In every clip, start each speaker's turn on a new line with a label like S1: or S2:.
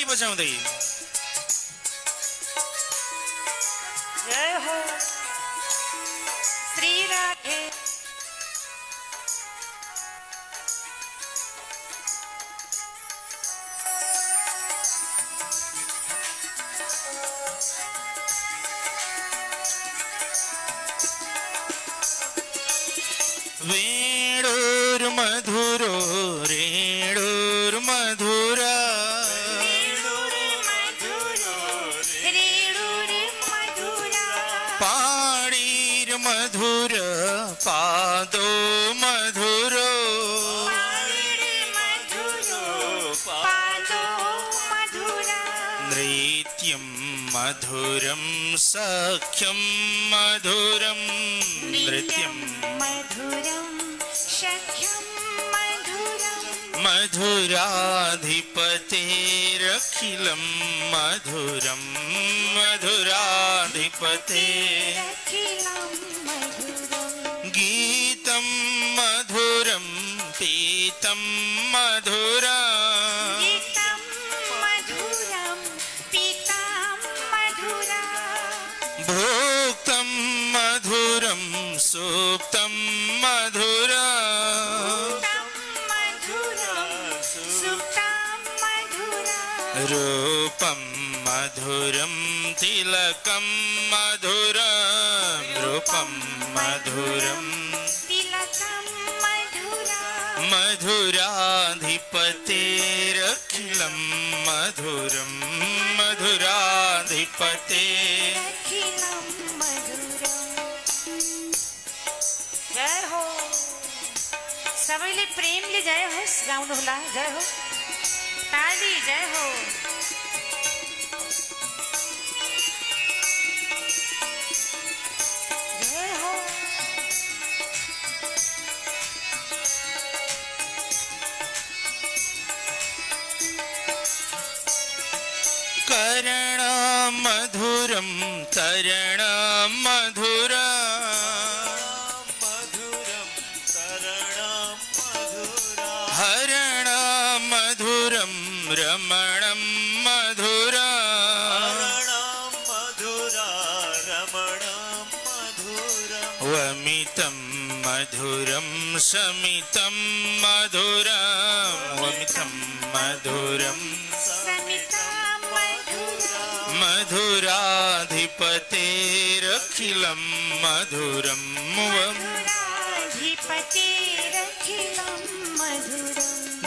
S1: बजाउँदै
S2: जय हो श्री राधे।
S1: वेणुर मधुरो रेणुर मधुरा पाणिर मधुर पादो मधुरो नृत्यं मधुरं सख्यं मधुरं नृत्यं मधुराधिपतेरखिलं मधुरं मधुराधिपते गीतं मधुरं पीतं मधुरा भोक्तं मधुरं सूक्तं मधुरा रूपं मधुरं तिलकं मधुरं रूपं मधुरं मधुराधिपतेरखिलं मधुरं मधुराधिपते।
S2: जय हो सबैले प्रेमले जय होस् गाउनु होला। जय हो ताली जय हो। जय हो
S1: करण मधुरं तरण मधुरा हरण मधुरं रमणं मधुरा वमितं मधुरं शमितं मधुरं वमितं मधुरं मधुराधिपतेरखिलं मधुरं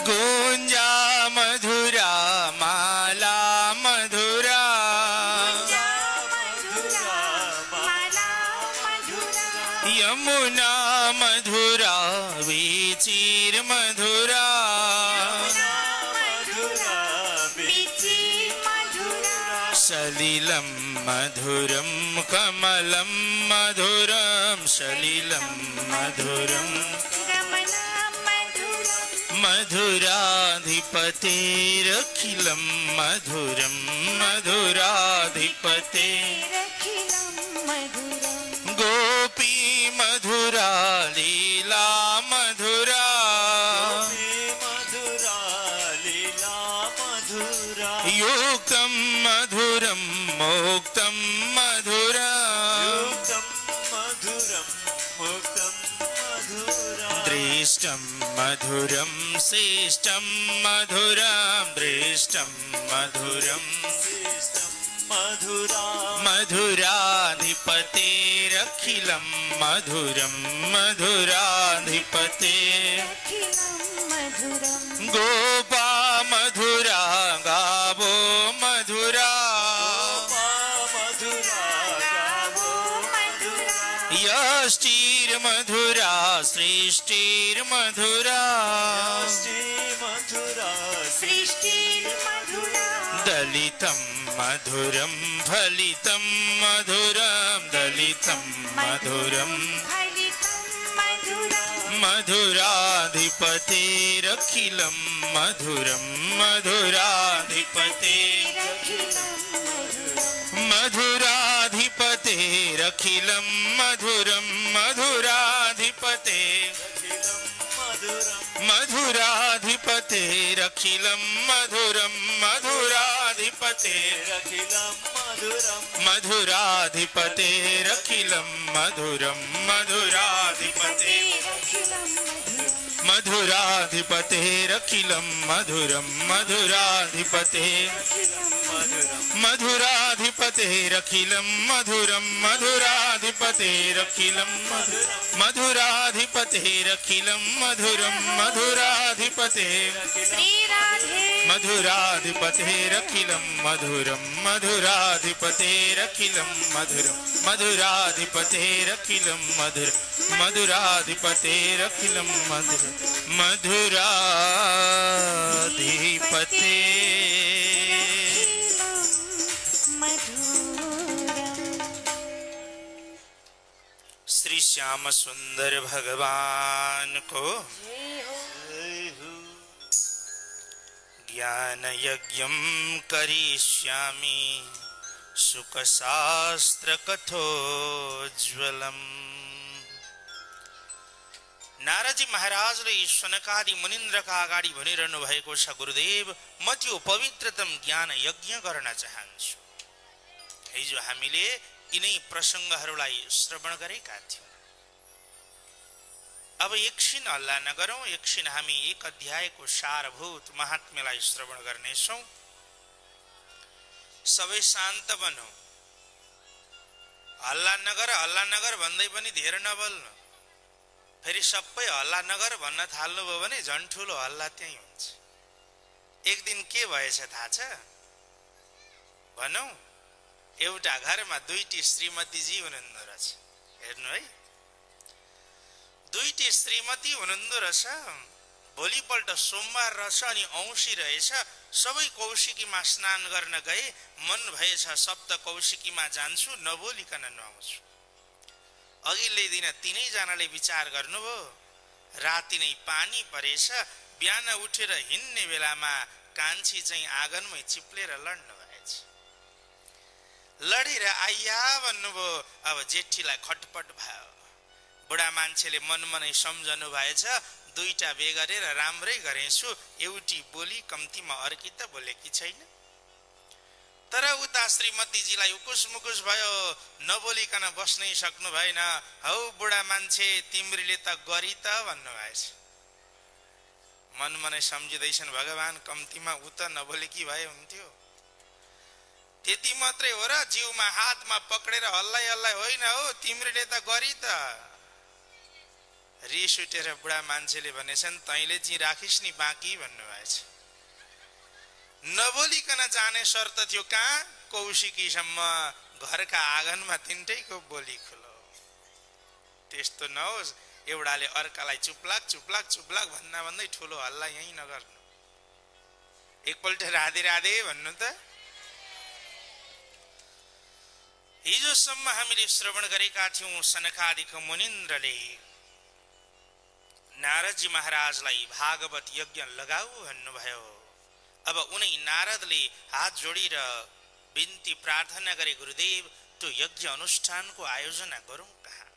S1: गुंजा मधुरा माला मधुरा यमुना मधुरा वीचिर मधुरा सलिलं मधुरं कमलं मधुरं सलिलं मधुरं मधुराधिपतेरखिलं मधुरं मधुराधिपते गोपी मधुरा लीला मधुरा युक्तं मधुरं मोक्तं मधुरा दृष्टं मधुरं श्रेष्ठं मधुरं दृष्टं मधुरं मधुराधिपतेरखिलं मधुरं मधुराधिपते गोपा मधुरा गावो मधुरा यष्टिर मधुरा सृष्टिर मधुरा दलितं मधुरं फलितं मधुरं दलितं मधुरं मधुराधिपतेरखिलं मधुरं मधुराधिपते मधुराधिपतेरखिलं मधुरं मधुराधिपते मधुराधिपतेरखिलं मधुरं मधुरा मधुराधिपतेरखिलं मधुरं
S2: मधुराधिपतेरखिलं
S1: मधुरं मधुराधिपते
S2: मधुराधिपतेरखिलं मधुरं मधुराधिपते मधुराधिपतेरखिलं मधुरं मधुराधिपतेरखिलं मधुराधिपतेरखिलं मधुरं मधुराधिपते
S3: श्री राधे
S2: मधुराधिपतेरखिलं मधुरं मधुराधिपतेरखिलं मधुरं मधुराधिपतेरखिलं मधुरं मधुराधिपतेरखिलं मधुरं मधुराधिपते श्री श्याम सुंदर भगवान को ज्ञान यज्ञं करिष्यामि सुख शास्त्र कथोज्वलम्। नारदजी महाराजले सनकादि मुनिन्द्रका अगाडि भनिरहनु भएको छ, गुरुदेव म त्यो पवित्रतम ज्ञान यज्ञ गर्न चाहन्छु। हिजो हामीले यिनै प्रसङ्गहरूलाई श्रवण गरेका थियौं। अब एकछिन हल्ला नगरौं, एकछिन हामी एक अध्यायको सारभूत महात्म्यलाई श्रवण गर्नेछौं। सबै शान्त बनौं, हल्ला नगर भन्दै पनि धेर नबोल्नु। फेरि सबै हल्ला नगर भन्न थाल्नुभयो भने झन् ठुलो हल्ला त्यही हुन्छ। एक दिन के भएछ थाहा छ? भनौं, एउटा घरमा दुईटी श्रीमतीजी हुनुहुँदो रहेछ। हेर्नु है, दुईटी श्रीमती हुनुहुँदो रहेछ। भोलिपल्ट सोमबार रहेछ अनि औँसी रहेछ। सबै कौशिकीमा स्नान गर्न गए। मन भएछ सप्त कौशिकीमा जान्छु, नबोलिकन नुहाउँछु। अघिल्लै दिन तीनैजनाले विचार गर्नुभयो। राति नै पानी परेछ। बिहान उठेर हिँड्ने बेलामा कान्छी चाहिँ आँगनमै चिप्लेर लड्नु भएछ। लडेर आइया भन्नुभयो। अब जेठीलाई खटपट भयो। बुढा मान्छेले मनै सम्झनु भएछ, दुईटा बे गरेर राम्रै गरेछु, एउटी बोली कम्तीमा अर्की त बोलेकी छैन। तर उता श्रीमतीजीलाई उकुस मुकुस भयो, नबोलिकन बस्नै सक्नु भएन। हौ बुढा मान्छे, तिम्रीले त गरी त भन्नु भएछ। मनै सम्झिँदैछन्, भगवान कम्तीमा उ त नबोलेकी भए हुन्थ्यो। त्यति मात्रै हो र? जिउमा हातमा पक्रेर हल्लाइ हल्लाइ होइन हो, तिम्रीले त गरी त। रिस उठेर बुढा मान्छेले भनेछन्, तैँले चाहिँ राखिस् नि बाँकी भन्नु भएछ। नबोलिकन जाने शर्त थियो कहाँ? कौशिकीसम्म। घरका आँगनमा तिनटैको बोली खुलो। त्यस्तो नहोस्, एउटाले अर्कालाई चुप्लाक चुप्लाक चुप्लाक भन्दै ठुलो हल्ला यही नगर्नु। एकपल्ट राधे राधे भन्नु त। हिजोसम्म हामीले श्रवण गरेका थियौं, सनकादिक मुनिन्द्रले नारदजी महाराजलाई भागवत यज्ञ लगाऊ भन्नुभयो। अब उनै नारदले हात जोडेर बिन्ती प्रार्थना गरे, गुरुदेव त्यो यज्ञ अनुष्ठानको आयोजना गरौं कहाँ?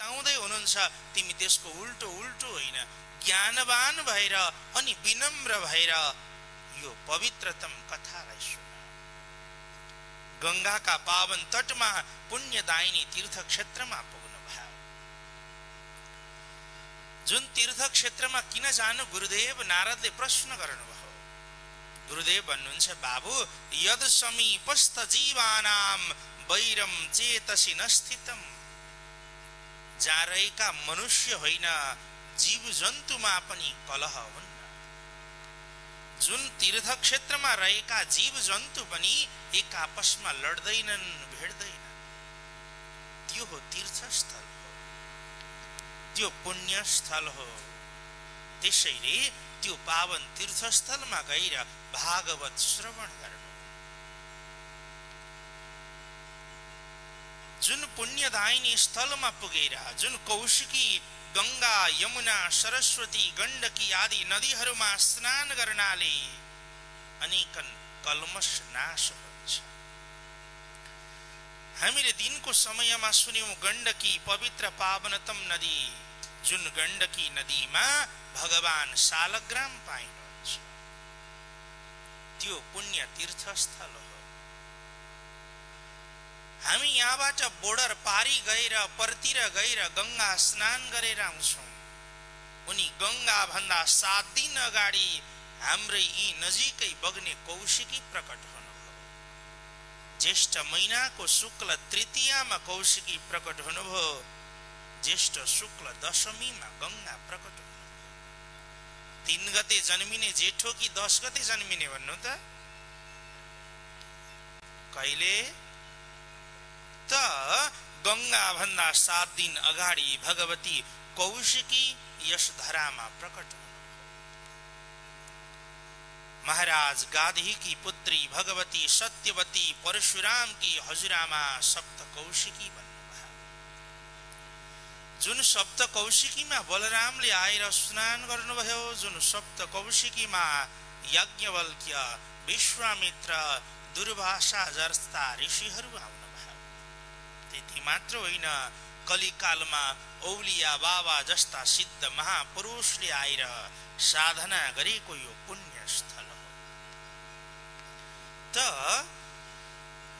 S2: बताउँदै हुनुहुन्छ तिमी त्यसको उल्टो उल्टो होइन, ज्ञानवान भएर अनि विनम्र भएर यो पवित्रतम कथालाई सुन। गंगाका पावन तटमा पुण्यदायिनी तीर्थ क्षेत्रमा पुग्नु भयो। जुन तीर्थ क्षेत्रमा किन जानु गुरुदेव, नारदले प्रश्न गर्नुभयो। गुरुदेव भन्नुहुन्छ, बाबु यद समीपस्थ जीवानाम वैरम चेतसी न स्थितम। जहाँ रहेका मनुष्य होइन, जीव जन्तुमा पनि कलह हुन्न। जुन तीर्थ क्षेत्रमा रहेका जीव जन्तु पनि एक आपसमा लड्दैनन्, भिड्दैनन्, त्यो हो तीर्थस्थल हो, त्यो पुण्य स्थल हो। त्यसैले त्यो पावन तीर्थस्थलमा गएर भागवत श्रवण गर्नु। जुन पुण्यदायिनी स्थलमा पुगेर, जुन कौशिकी, गंगा, यमुना, सरस्वती, गण्डकी आदि नदीहरूमा स्नान गर्नाले अनेकन कल्मश नाश हुन्छ। हामीले दिनको समयमा सुन्यौं गण्डकी पवित्र पावनतम नदी। जुन गण्डकी नदीमा भगवान शालग्राम पाइनुहुन्छ, त्यो पुण्य तीर्थस्थल हो। हामी यहाँबाट बोर्डर पारी गएर परतिर गएर गंगा स्नान गरेर आउँछौं। उनी गंगा भन्दा 7 दिन अगाडि हाम्रै यी नजिकै बग्ने कौशिकी प्रकट हुनुभयो। ज्येष्ठ महिनाको शुक्ल तृतीयामा कौशिकी प्रकट हुनुभयो। ज्येष्ठ शुक्ल दशमीमा गंगा प्रकट हुनुभयो। 3 गते जन्मिने जेठो कि 10 गते जन्मिने भन्नु त? कहिले त गंगा भन्दा 7 दिन अगाडि भगवती कौशिकी यस धरामा प्रकट हुनुभयो। महाराज गाधी की पुत्री भगवती सत्यवती परशुराम की हजुरआमा सप्त कौशिकी भन्नुभयो। जुन सप्त कौशिकीमा बलरामले आएर स्नान गर्नुभयो, जुन सप्त कौशिकीमा याज्ञवल्क्य, विश्वामित्र, दुर्वासा जस्ता ऋषिहरू आउनुभयो। त्यति मात्र होइन, कलिकालमा औलिया बाबा जस्ता सिद्ध महापुरुषले आएर साधना गरेको यो पुण्य स्थल हो। त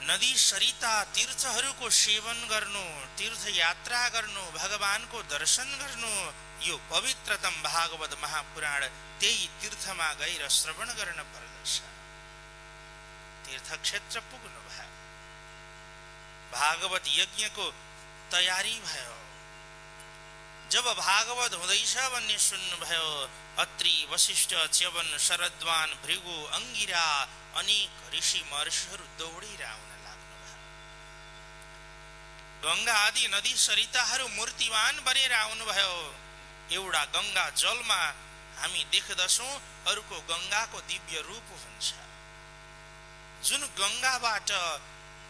S2: नदी सरिता तीर्थहरूको सेवन गर्नु, तीर्थ यात्रा गर्नु, भगवानको दर्शन गर्नु, यो पवित्रतम भागवत महापुराण त्यही तीर्थमा गएर श्रवण गर्न पर्दछ। तीर्थ क्षेत्र पुग्नु भयो। भागवत यज्ञको तयारी भयो। जब भागवत हुँदैछ भन्ने सुन्नुभयो, अत्रि, वशिष्ठ, च्यवन, शरद्वान, भृगु, अंगिरा अनेक ऋषि महर्षिहरू दौडेर आउन लाग्नुभयो। गंगा आदि नदी सरिताहरू मूर्तिवान बनेर आउनुभयो। एउटा गंगा जलमा हामी देख्दछौं, अर्को गंगाको दिव्य रूप हुन्छ। जुन गंगाबाट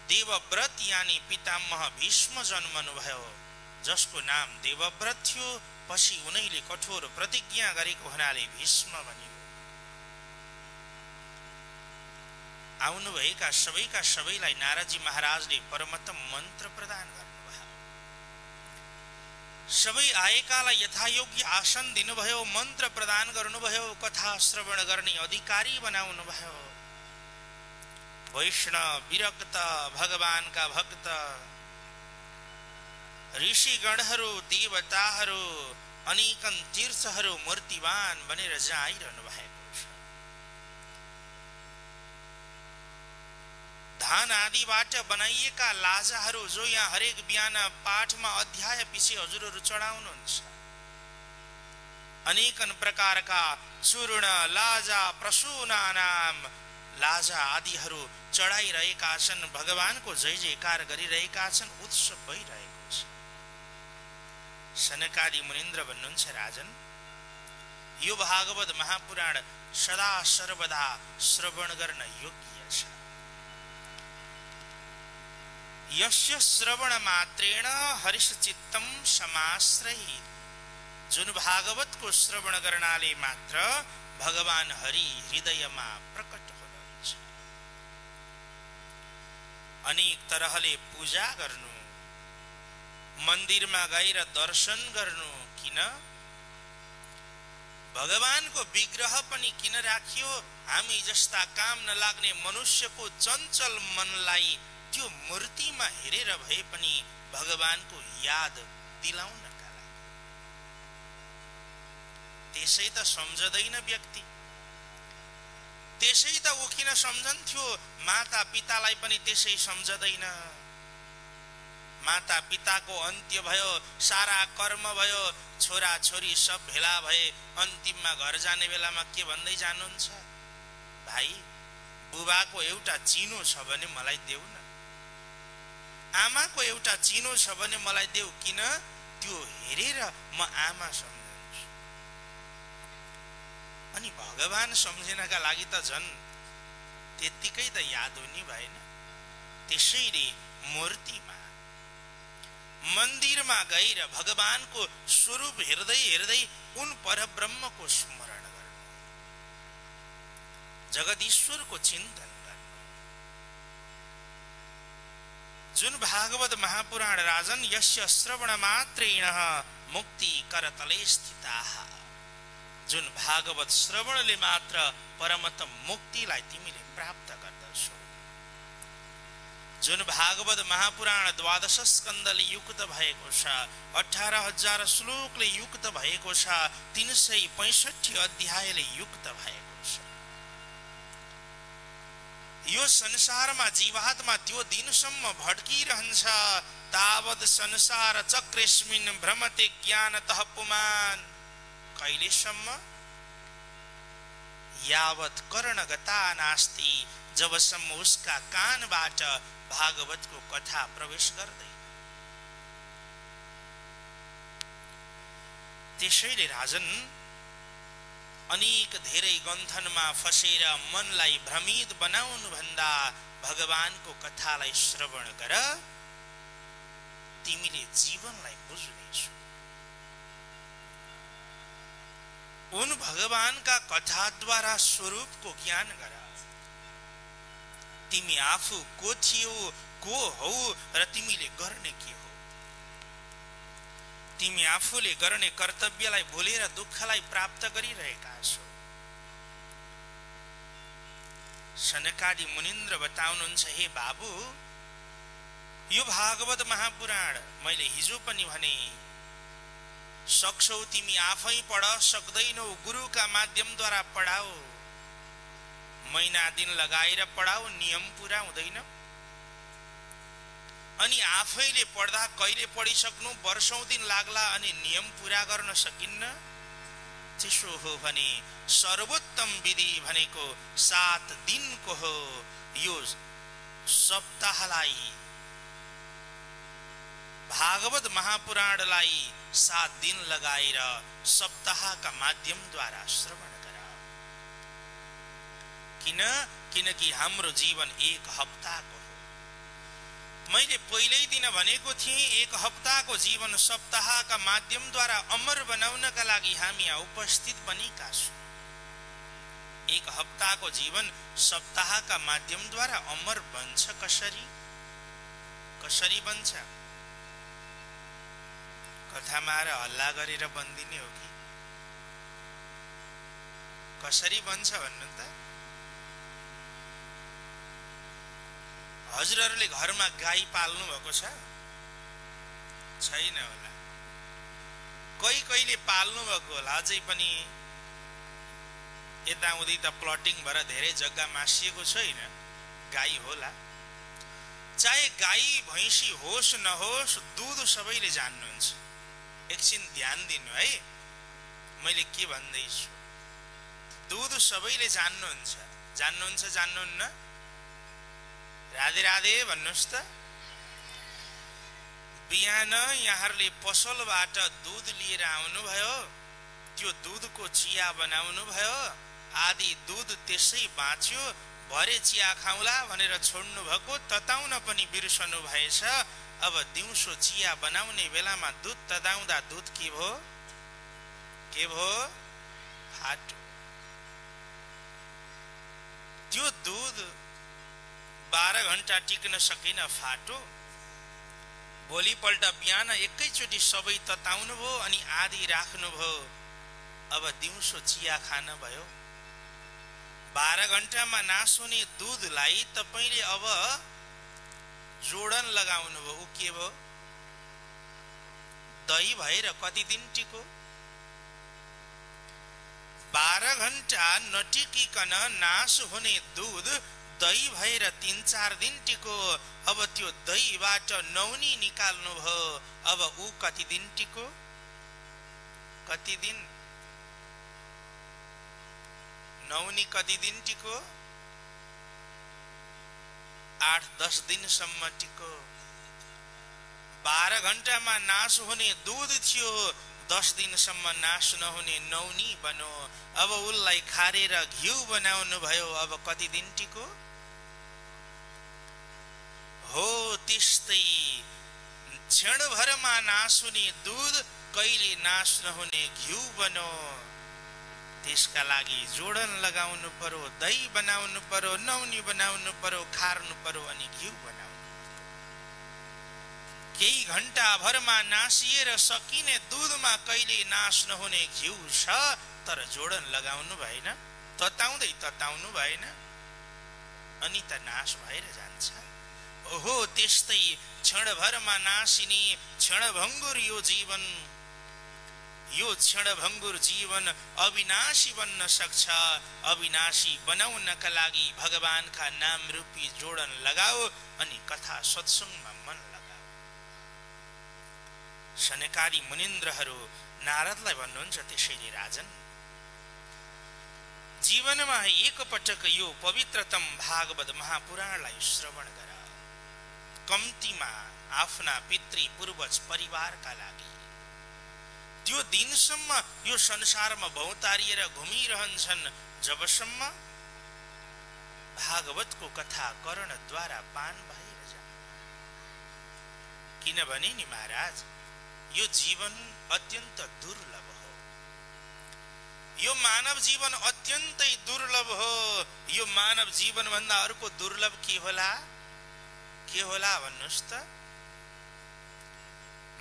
S2: देवव्रत यानी पितामह भीष्म जन्मनुभयो, जसको नाम देवव्रत थियो, पछि उनैले कठोर प्रतिज्ञा गरेको हुनाले भीष्म बन्यो। आउनुभएका सबैका सबैलाई नारदजी महाराजले परमतम मन्त्र प्रदान गर्नुभयो। सबै आएकालाई यथायोग्य आसन दिनुभयो, मन्त्र प्रदान गर्नुभयो, कथा श्रवण गर्ने अधिकारी बनाउनुभयो। वैष्णव, विरक्त, भगवानका भक्त, ऋषिगणहरू, देवताहरू, अनेकन तीर्थहरू मूर्तिवान बनेर जाइरहनु भएको छ। धान आदिबाट बनाइएका लाजाहरू जो यहाँ हरेक बिहान पाठमा अध्याय पछि हजुरहरू चढाउनुहुन्छ, अनेकन प्रकारका चूर्ण, लाजा, प्रसूना नाम लाजा आदिहरू चढाइरहेका छन्। भगवानको जय जयकार गरिरहेका छन्। उत्सव भइरहेको छ। सनकादि मुनिन्द्र भन्नुहुन्छ, राजन, यो भागवत महापुराण सदा सर्वदा श्रवण गर्न योग्य छ। यस्य श्रवण मात्रेण हरिष चित्तम समाश्रयेत्। जुन भागवतको श्रवण गर्नाले मात्र भगवान हरि हृदयमा प्रकट हुनुहुन्छ। अनेक तरहले पूजा गर्नु, मन्दिरमा गएर दर्शन गर्नु किन? भगवानको विग्रह पनि किन राखियो? हामी जस्ता काम नलाग्ने मनुष्यको चञ्चल मनलाई त्यो मूर्तिमा हेरेर भए पनि भगवानको याद दिलाउनका लागि। त्यसै त सम्झदैन व्यक्ति। त्यसै त ऊ किन सम्झन्थ्यो? माता पितालाई पनि त्यसै सम्झदैन। माता पिताको अन्त्य भयो, सारा कर्म भयो, छोरा छोरी सब भेला भए, अन्तिममा घर जाने बेलामा के भन्दै जानुहुन्छ? भाइ, बुबाको एउटा चिनो छ भने मलाई देऊ न, आमाको एउटा चिनो छ भने मलाई देऊ। किन? त्यो हेरेर म आमा सम्झन्छु। अनि भगवान सम्झिनका लागि त झन् त्यत्तिकै त याद हुने भएन। त्यसैले मूर्तिमा, मन्दिरमा गएर भगवानको स्वरूप हेर्दै हेर्दै उन परब्रह्मको स्मरण गर्नु, जगदीश्वरको चिन्तन गर्नु। जुन भागवत महापुराण राजन यस्य श्रवण मात्रेण मुक्ति करतले स्थिताः, जुन भागवत श्रवणले मात्र परमतम मुक्तिलाई तिमीले प्राप्त गर्दछौ। जुन भागवत महापुराण 12 स्कन्धले युक्त भएको छ, 18,000 श्लोकले युक्त भएको छ, 365 अध्यायले युक्त भएको छ। यो संसारमा जीवात्मा त्यो दिनसम्म भड्किरहन्छ तावद संसार चक्रेस्मिन् भ्रमते ज्ञानतः पुमान्। कहिलेसम्म? यावत कर्णगता नास्ति, जबसम्म उसका कानबाट भागवतको कथा प्रवेश गर्दैन। त्यसैले राजन, अनेक धेरै गन्थनमा फसेर मनलाई भ्रमित बनाउनु भन्दा भगवानको कथालाई श्रवण गर, तिमीले जीवनलाई बुझ्नेछौ। उन भगवानका कथाद्वारा स्वरूपको ज्ञान गर। तिमी आफू को थियौ, को हौ र तिमीले गर्ने के हो? तिमी आफूले गर्ने कर्तव्यलाई भुलेर दुःखलाई प्राप्त गरिरहेका छौ। सनकादि मुनिन्द्र बताउनुहुन्छ, हे बाबु, यो भागवत महापुराण मैले हिजो पनि भने, सक्छौ तिमी आफै पढ, सक्दैनौ गुरुका माध्यमद्वारा पढाऊ। महिना दिन लगाएर पढाऊ, नियम पूरा हुँदैन। अनि आफैले पढ्दा कहिले पढिसक्नु, वर्षौं दिन लाग्ला अनि नियम पूरा गर्न सकिन्न। त्यसो हो भने सर्वोत्तम विधि भनेको 7 दिनको हो। यो सप्ताहलाई, भागवत महापुराणलाई 7 दिन लगाएर सप्ताहका माध्यमद्वारा श्रवण गर। किनकि हाम्रो जीवन 1 हप्ताको हो। मैले पहिल्यै दिन भनेको थिएँ, 1 हप्ताको जीवन सप्ताहका माध्यमद्वारा अमर बनाउनका लागि हामी यहाँ उपस्थित बनेका छौँ। 1 हप्ताको जीवन सप्ताहका माध्यमद्वारा अमर बन्छ कसरी? कसरी बन्छ? कथामा आएर हल्ला गरेर बन्दिने हो कि कसरी बन्छ भन्नु त? हजुरहरूले घरमा गाई पाल्नु भएको छ? छैन होला। कहिले पाल्नु भएको होला। अझै पनि यताउति त प्लटिङ भएर धेरै जग्गा मासिएको छैन, गाई होला। चाहे गाई भैँसी होस् नहोस्, दुध सबैले जान्नुहुन्छ। एकछिन ध्यान दिनु है, मैले के भन्दैछु। दुध सबैले जान्नुहुन्छ। जान्नुहुन्छ जान्नुहुन्न? राधे राधे भन्नुहोस् त। बिहान यहाँहरूले पसलबाट दुध लिएर आउनुभयो, त्यो दुधको चिया बनाउनु भयो, आदि दुध त्यसै बाँच्यो, भरे चिया खाउला भनेर छोड्नु भएको, तताउन पनि बिर्सनु भएछ। अब दिउँसो चिया बनाउने बेलामा दुध तताउँदा दुध के भो? के भो? फाटो। त्यो दुध 12 घण्टा टिक्न सकेन, फाटो। भोलिपल्ट बिहान एकैचोटि सबै तताउनु भयो अनि आधी राख्नु भयो। अब दिउँसो चिया खान भयो। 12 घण्टामा नास हुने दुधलाई तपाईले अब जोडन लगाउनु भयो। उ के भयो? दही भएर कति दिन टिको? 12 घण्टा नटिकिकन नाश हुने दूध दही भएर 3-4 दिन टिको। अब त्यो दहीबाट नौनी निकाल्नु भयो। अब उ कति दिन टिको? कति दिन? नौनी कति दिन टिको? 8-10 दिनसम्म टिको। 12 घण्टामा नाश हुने दूध थियो, 10 दिनसम्म नाश नहुने नौनी बनो। अब उसलाई खारेर घिउ बनाउनु भयो। अब कति दिन टिको? हो त्यस्तै क्षणभरमा नाश हुने दूध कहिले नाश नहुने घिउ बनो। त्यसका लागि जोडन लगाउनु पर्यो, दही बनाउनु पर्यो, नौनी बनाउनु पर्यो, खार्नु पर्यो अनि घिउ बनाउनु। केही घण्टा भरमा नासिएर सकिने दूधमा कहिले नाश नहुने घिउ छ, तर जोडन लगाउनु भएन, तताउनु भएन, अनि त नाश भएर जान्छ। ओहो त्यस्तै क्षणभरमा नासिने क्षणभङ्गुर यो जीवन, यो क्षणभङ्गुर जीवन अविनाशी बन्न सक्छ। अविनाशी बनाउनका लागि भगवानका नाम रूपी जोडन लगाओ अनि कथा सत्संगमा मन लगाओ। सनकादि मुनिन्द्रहरू नारदलाई भन्नुहुन्छ, त्यसैले राजन जीवनमा एकपटक यो पवित्रतम भागवत महापुराणलाई श्रवण गर। कम्तीमा आफ्ना पितृ पूर्वज परिवारका लागि। त्यो दिनसम्म यो संसारमा भौतारिएर घुमिरहन्छन् जबसम्म भागवतको कथा कर्णद्वारा पान भएर जान्छ। किनभने नि महाराज, यो जीवन अत्यन्त दुर्लभ हो। यो मानव जीवन अत्यन्तै दुर्लभ हो। यो मानव जीवन भन्दा अर्को दुर्लभ के होला? के होला भन्नुस् त?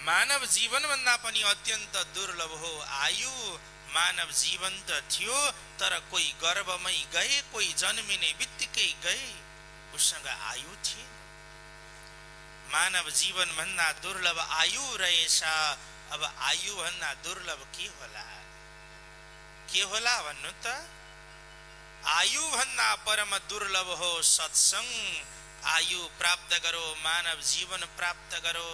S2: मानव जीवन भन्दा पनि अत्यन्त दुर्लभ हो आयु। मानव जीवन त थियो, तर कोही गर्भमै गए, कोही जन्मिने बित्तिकै गए, उसँग आयु थिएन। मानव जीवन भन्दा दुर्लभ आयु रहेछ। अब आयु भन्दा दुर्लभ के होला? के होला भन्नु त? आयु भन्दा परम दुर्लभ हो सत्संग। आयु प्राप्त गरो, मानव जीवन प्राप्त गरो,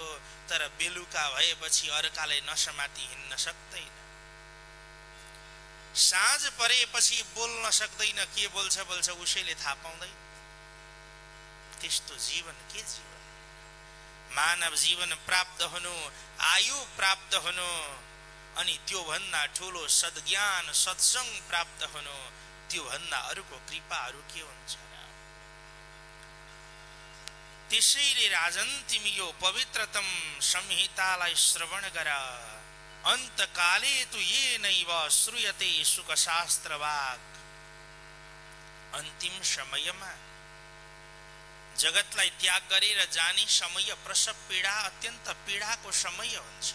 S2: तर बेलुका भएपछि अर्काले नसमाती हिँड्न सक्दैन। साँझ परेपछि बोल्न सक्दैन, के बोल्छ बोल्छ उसैले थाहा पाउँदैन। त्यस्तो जीवन के जीवन? मानव जीवन प्राप्त हुनु, आयु प्राप्त हुनु, अनि त्यो भन्दा ठुलो सद्ज्ञान सत्संग प्राप्त हुनु, त्यो भन्दा अरूको कृपा अरू के हुन्छ र? त्यसैले राजन तिमी यो पवित्रतम संहितालाई श्रवण गर। अन्तकाले तु येनैव श्रूयते सुखशास्त्रवाक्। अन्तिम समयमा जगतलाई त्याग गरेर जाने समय प्रसव पीडा अत्यन्त पीडाको समय हुन्छ।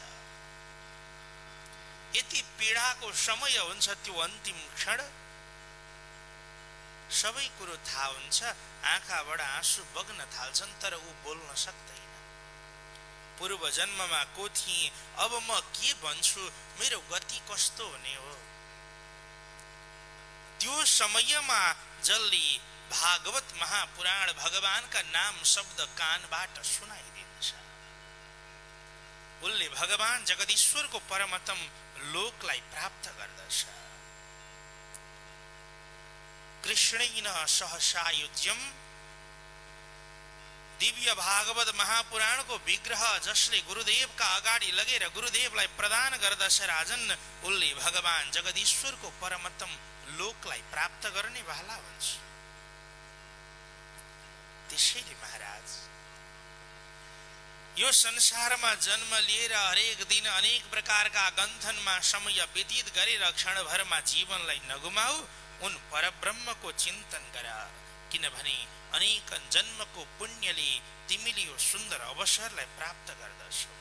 S2: यति पीडाको समय हुन्छ, त्यो अन्तिम क्षण सबै कुरो थाहा हुन्छ। आँखाबाट आँसु बग्न थाल्छन्, तर ऊ बोल्न सक्दैन। पूर्व जन्ममा को थिए, अब म के भन्छु, मेरो गति कस्तो हुने हो? त्यो समयमा जसले भागवत महापुराण भगवानका नाम शब्द कानबाट सुनाइदिन्छ, उसले भगवान जगदीश्वरको परमतम लोकलाई प्राप्त गर्दछ। कृष्णेन सह सायुज्यम। दिव्य भागवत महापुराणको विग्रह जसले गुरुदेवका अगाडि लगेर गुरुदेवलाई प्रदान गर्दछ राजन, उसले भगवान जगदीश्वरको परमतम लोकलाई प्राप्त गर्ने वाला हुन्छ। त्यसैले महाराज, यो संसारमा जन्म लिएर हरेक दिन अनेक प्रकारका गन्थनमा समय व्यतीत गरेर क्षणभरमा जीवनलाई नगुमाऊ। उन परब्रह्मको चिन्तन गर। किनभने अनेक जन्मको पुण्यले तिमीले यो सुन्दर अवसरलाई प्राप्त गर्दछौ।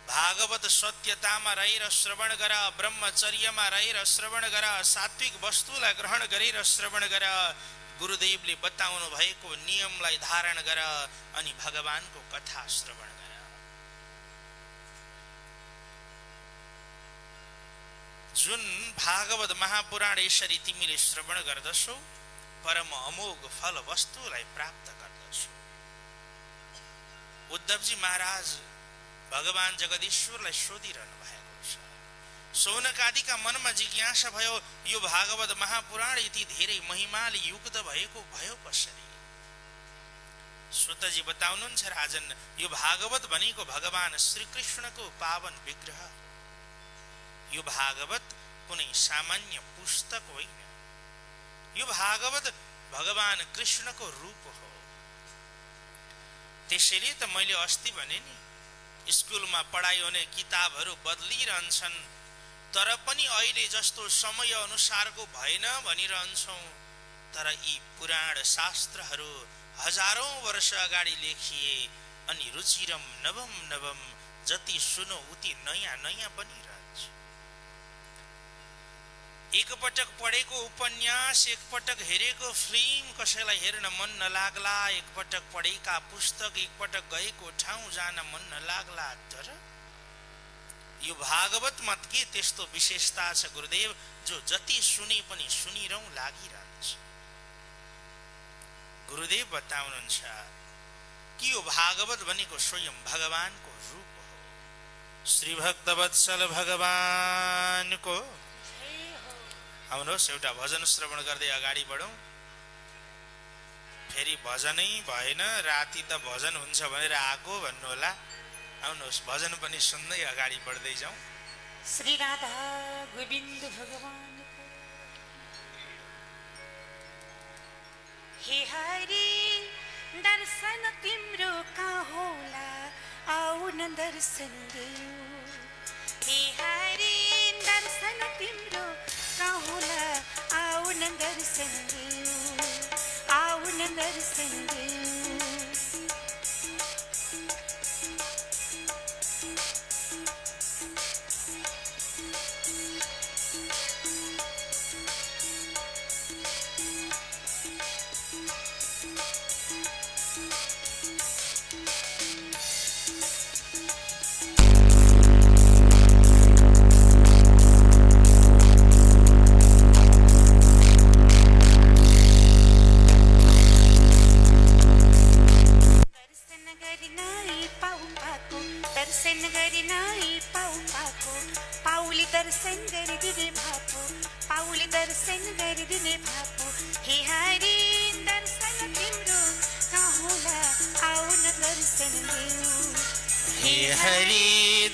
S2: भागवत सत्यतामा रहेर श्रवण गर, ब्रह्मचर्यमा रहेर श्रवण गर, सात्विक वस्तुलाई ग्रहण गरेर श्रवण गर, गुरुदेवले बताउनु भएको नियमलाई धारण गर अनि भगवानको कथा श्रवण गर। जुन भागवत महापुराण यसरी तिमीले श्रवण गर्दछौ परम अमोघ फल वस्तुलाई प्राप्त गर्दछौ। उद्धवजी महाराज भगवान जगदीश्वरलाई सोधिरहनु भएको छ। सौनक आदिका मनमा जिज्ञासा भयो, यो भागवत महापुराण यति धेरै महिमाले युक्त भएको भयो कसरी? सुतजी बताउनुहुन्छ, राजन, यो भागवत भनेको भगवान श्रीकृष्णको पावन विग्रह। यो भागवत कुनै सामान्य पुस्तक होइन। यो भागवत भगवान कृष्णको रूप हो। त्यसैले त मैले अस्ति भने नि, स्कुलमा पढाइ हुने किताबहरू बदलिरहन्छन्, तर पनि अहिले जस्तो समय अनुसारको भएन भनिरहन्छौँ। तर यी पुराण शास्त्रहरू हजारौं वर्ष अगाडि लेखिए अनि रुचिरम नवम नवम, जति सुनो उति नयाँ नयाँ बनिरहन्छ। एकपटक पढेको उपन्यास, एकपटक हेरेको फिल्म कसैलाई हेर्न मन नलाग्ला, एकपटक पढेका पुस्तक, एकपटक गएको ठाउँ जान मन नलाग्ला। तर यो भागवतमा के त्यस्तो विशेषता छ गुरुदेव, जो जति सुने पनि सुनिरहँ लागिरहन्छ? गुरुदेव बताउनुहुन्छ कि यो भागवत भनेको स्वयं भगवानको रूप हो। श्री भक्तवत्सल भगवानको। आउनुहोस् एउटा भजन श्रवण गर्दै अगाडि बढौं। फेरि भजनै भएन, राति त भजन हुन्छ भनेर आको भन्नु होला। आउनुहोस् भजन पनि सुन्दै अगाडि बढ्दै जाउँ।
S3: श्री राधा गोविन्द भगवान हे हरि, दर्शन तिम्रो कहाँ होला, आऊ न दर्शन देऊ। हे हरि, दर्शन तिम्रो कहाँ होला, आऊ न दर्शन देऊ, आऊ न दर्शन देऊ।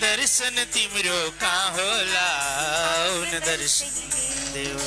S2: दर्शन तिम्रो कहाँ होला, आऊ न दर्शन देऊ।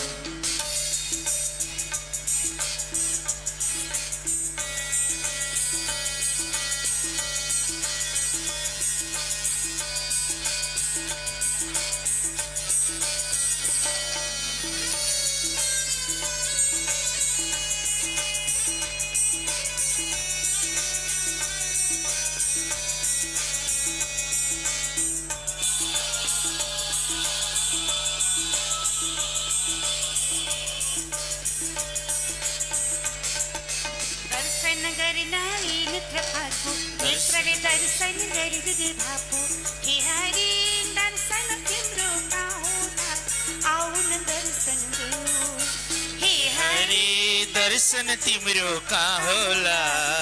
S2: दर्शन तिम्रो कहाँ होला,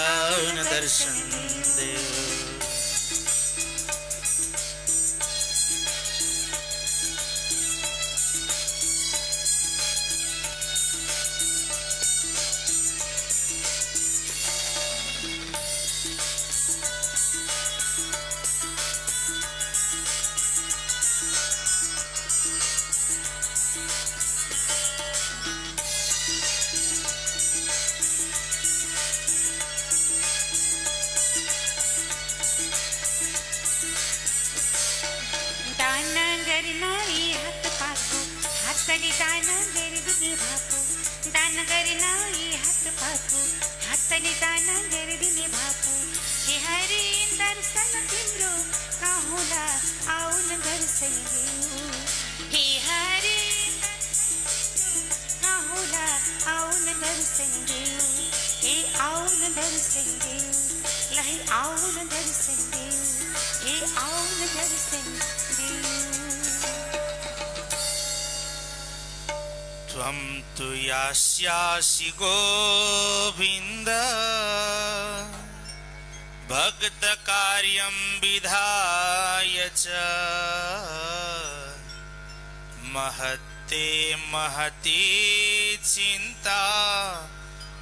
S2: आऊ न दर्शन देऊ।
S3: दाना दान गर्न यी हात पाको हातले दान गरिदिने भएको हे हरि दर्शन तिम्रो कहाँ होला आउन दर्शन देऊ हे हरि कहाँ होला आउन दर्शन देऊ हे आउन दर्शन देऊ ल हे आउन दर्शन देऊ हे आउन दर्शन देऊ
S2: त्वं तु यास्यासि गोविन्द भक्तकार्यं विधाय च महते महती चिन्ता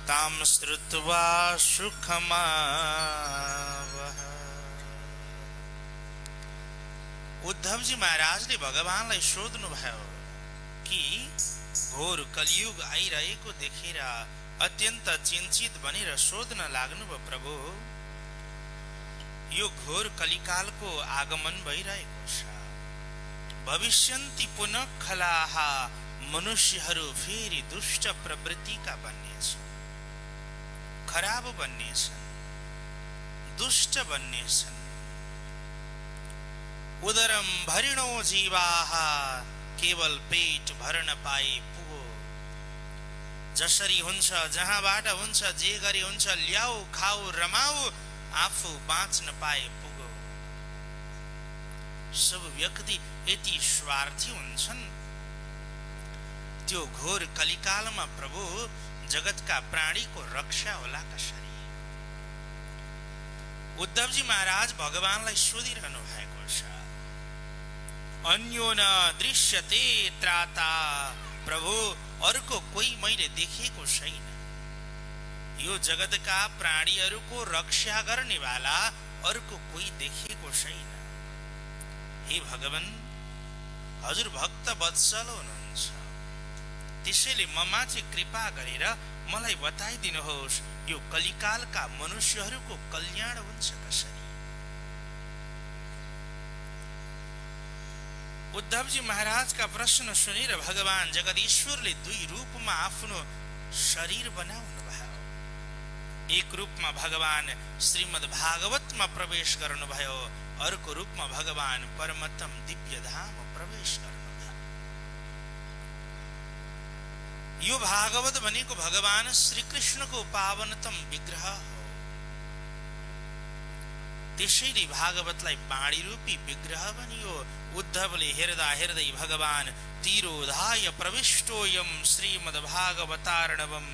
S2: तां श्रुत्वा सुखमावह। उद्धवजी महाराजले भगवानलाई सोध्नु भयो कि घोर कलियुग आइरहेको देखेर अत्यन्त चिन्तित बनेर सोध्न लाग्नुभयो प्रभु यो घोर कलिकालको आगमन भइरहेको छ भविष्यन्ति पुनः खलाः मनुष्यहरू फेरि दुष्ट प्रवृत्तिका बन्नेछन् खराब बन्नेछन् दुष्ट बन्नेछन् उदरम भरिणो जीवाः केवल पेट भर्न पाए पुगो जसरी हुन्छ जहाँबाट हुन्छ जे गरे हुन्छ ल्याऊ खाऊ रमाऊ आफू बाँच्न पाए पुगो। सब व्यक्ति यति स्वार्थी हुन्छन् त्यो घोर कलिकालमा प्रभु जगतका प्राणीको रक्षा होला कसरी। उद्धवजी महाराज भगवानलाई सोधिरहनु भएको छ अन्यो न दृश्यते त्राता प्रभु अर्को कोही मैले देखेको छैन यो जगतका प्राणीहरूको रक्षा गर्ने वाला अर्को कोही देखेको छैन। हे भगवान हजुर भक्त वत्सल हुनुहुन्छ त्यसैले ममाथि कृपा गरेर मलाई बताइदिनुहोस् यो कलिकालका मनुष्यहरूको कल्याण हुन्छ कसरी। उद्धवजी महाराजका प्रश्न सुनेर भगवान जगदीश्वरले दुई रूपमा आफ्नो शरीर बनाउनु भयो। एक रूपमा भगवान श्रीमद् भागवतमा प्रवेश गर्नुभयो अर्को रूपमा भगवान परमतम दिव्य धाम प्रवेश गर्नुभयो। यो भागवत भनेको भगवान श्रीकृष्णको पावनतम विग्रह हो त्यसैले भागवतलाई बाणी रूपी विग्रह बनियो। उद्धवले हेर्दा हेर्दै भगवान तिरोधाय प्रविष्टोयम श्रीमद् भागवतार्णवम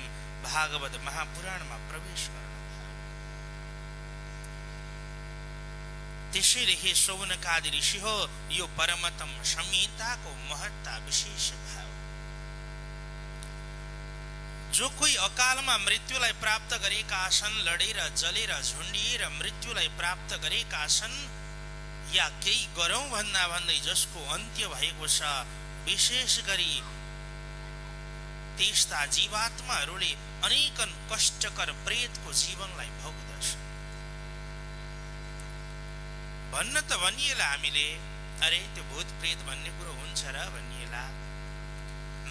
S2: भागवत महापुराणमा प्रवेश गर्नुभयो। त्यसैले हे शौनकादि ऋषि हो यो परमतम संहिताको महत्ता विशेष भयो। जो कोही अकालमा मृत्युलाई प्राप्त गरेका छन् लडेर जलेर झुन्डिएर मृत्युलाई प्राप्त गरेका छन् या केही गरौं भन्दा भन्दै जसको अन्त्य भएको छ विशेष गरी त्यस्ता जीवात्माहरूले अनेकन कष्टकर प्रेतको जीवनलाई भोग्दछन्। भन्न त भनिएला हामीले अरे त्यो भूत प्रेत भन्ने कुरो हुन्छ र भनिएला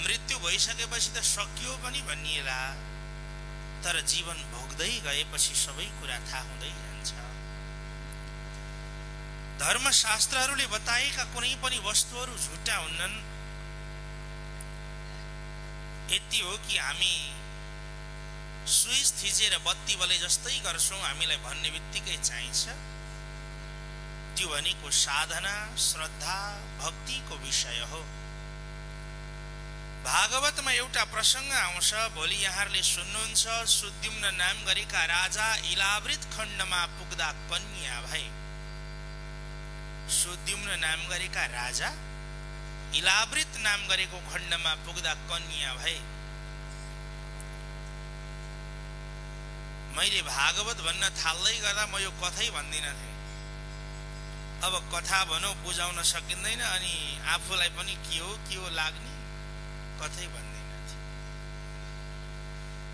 S2: मृत्यु भइसकेपछि त सकियो पनि भनिएला तर जीवन भोग्दै गएपछि सबै कुरा थाहा हुँदै जान्छ। धर्मशास्त्रहरूले बताएका कुनै पनि वस्तुहरू झुटा हुन्नन्। यति हो कि हामी स्विच थिचेर बत्ती बले जस्तै गर्छौं हामीलाई भन्ने बित्तिकै चाहिन्छ त्यो भनेको साधना श्रद्धा भक्तिको विषय हो। भागवतमा एउटा प्रसंग आउँछ भोलि यहाँहरूले सुन्नुहुन्छ सुद्युम्न नाम गरेका राजा इलावृत खण्डमा पुग्दा कन्या भए। सुद्युम्न नाम गरेका राजा इलावृत नाम गरेको खण्डमा पुग्दा कन्या भए। मैले भागवत भन्न थाल्दै गर्दा म यो कथै भन्दिन थिएँ। अब कथा भनौं बुझाउन सकिँदैन अनि आफूलाई पनि के हो लाग्ने कथै भन्दिन थिएँ।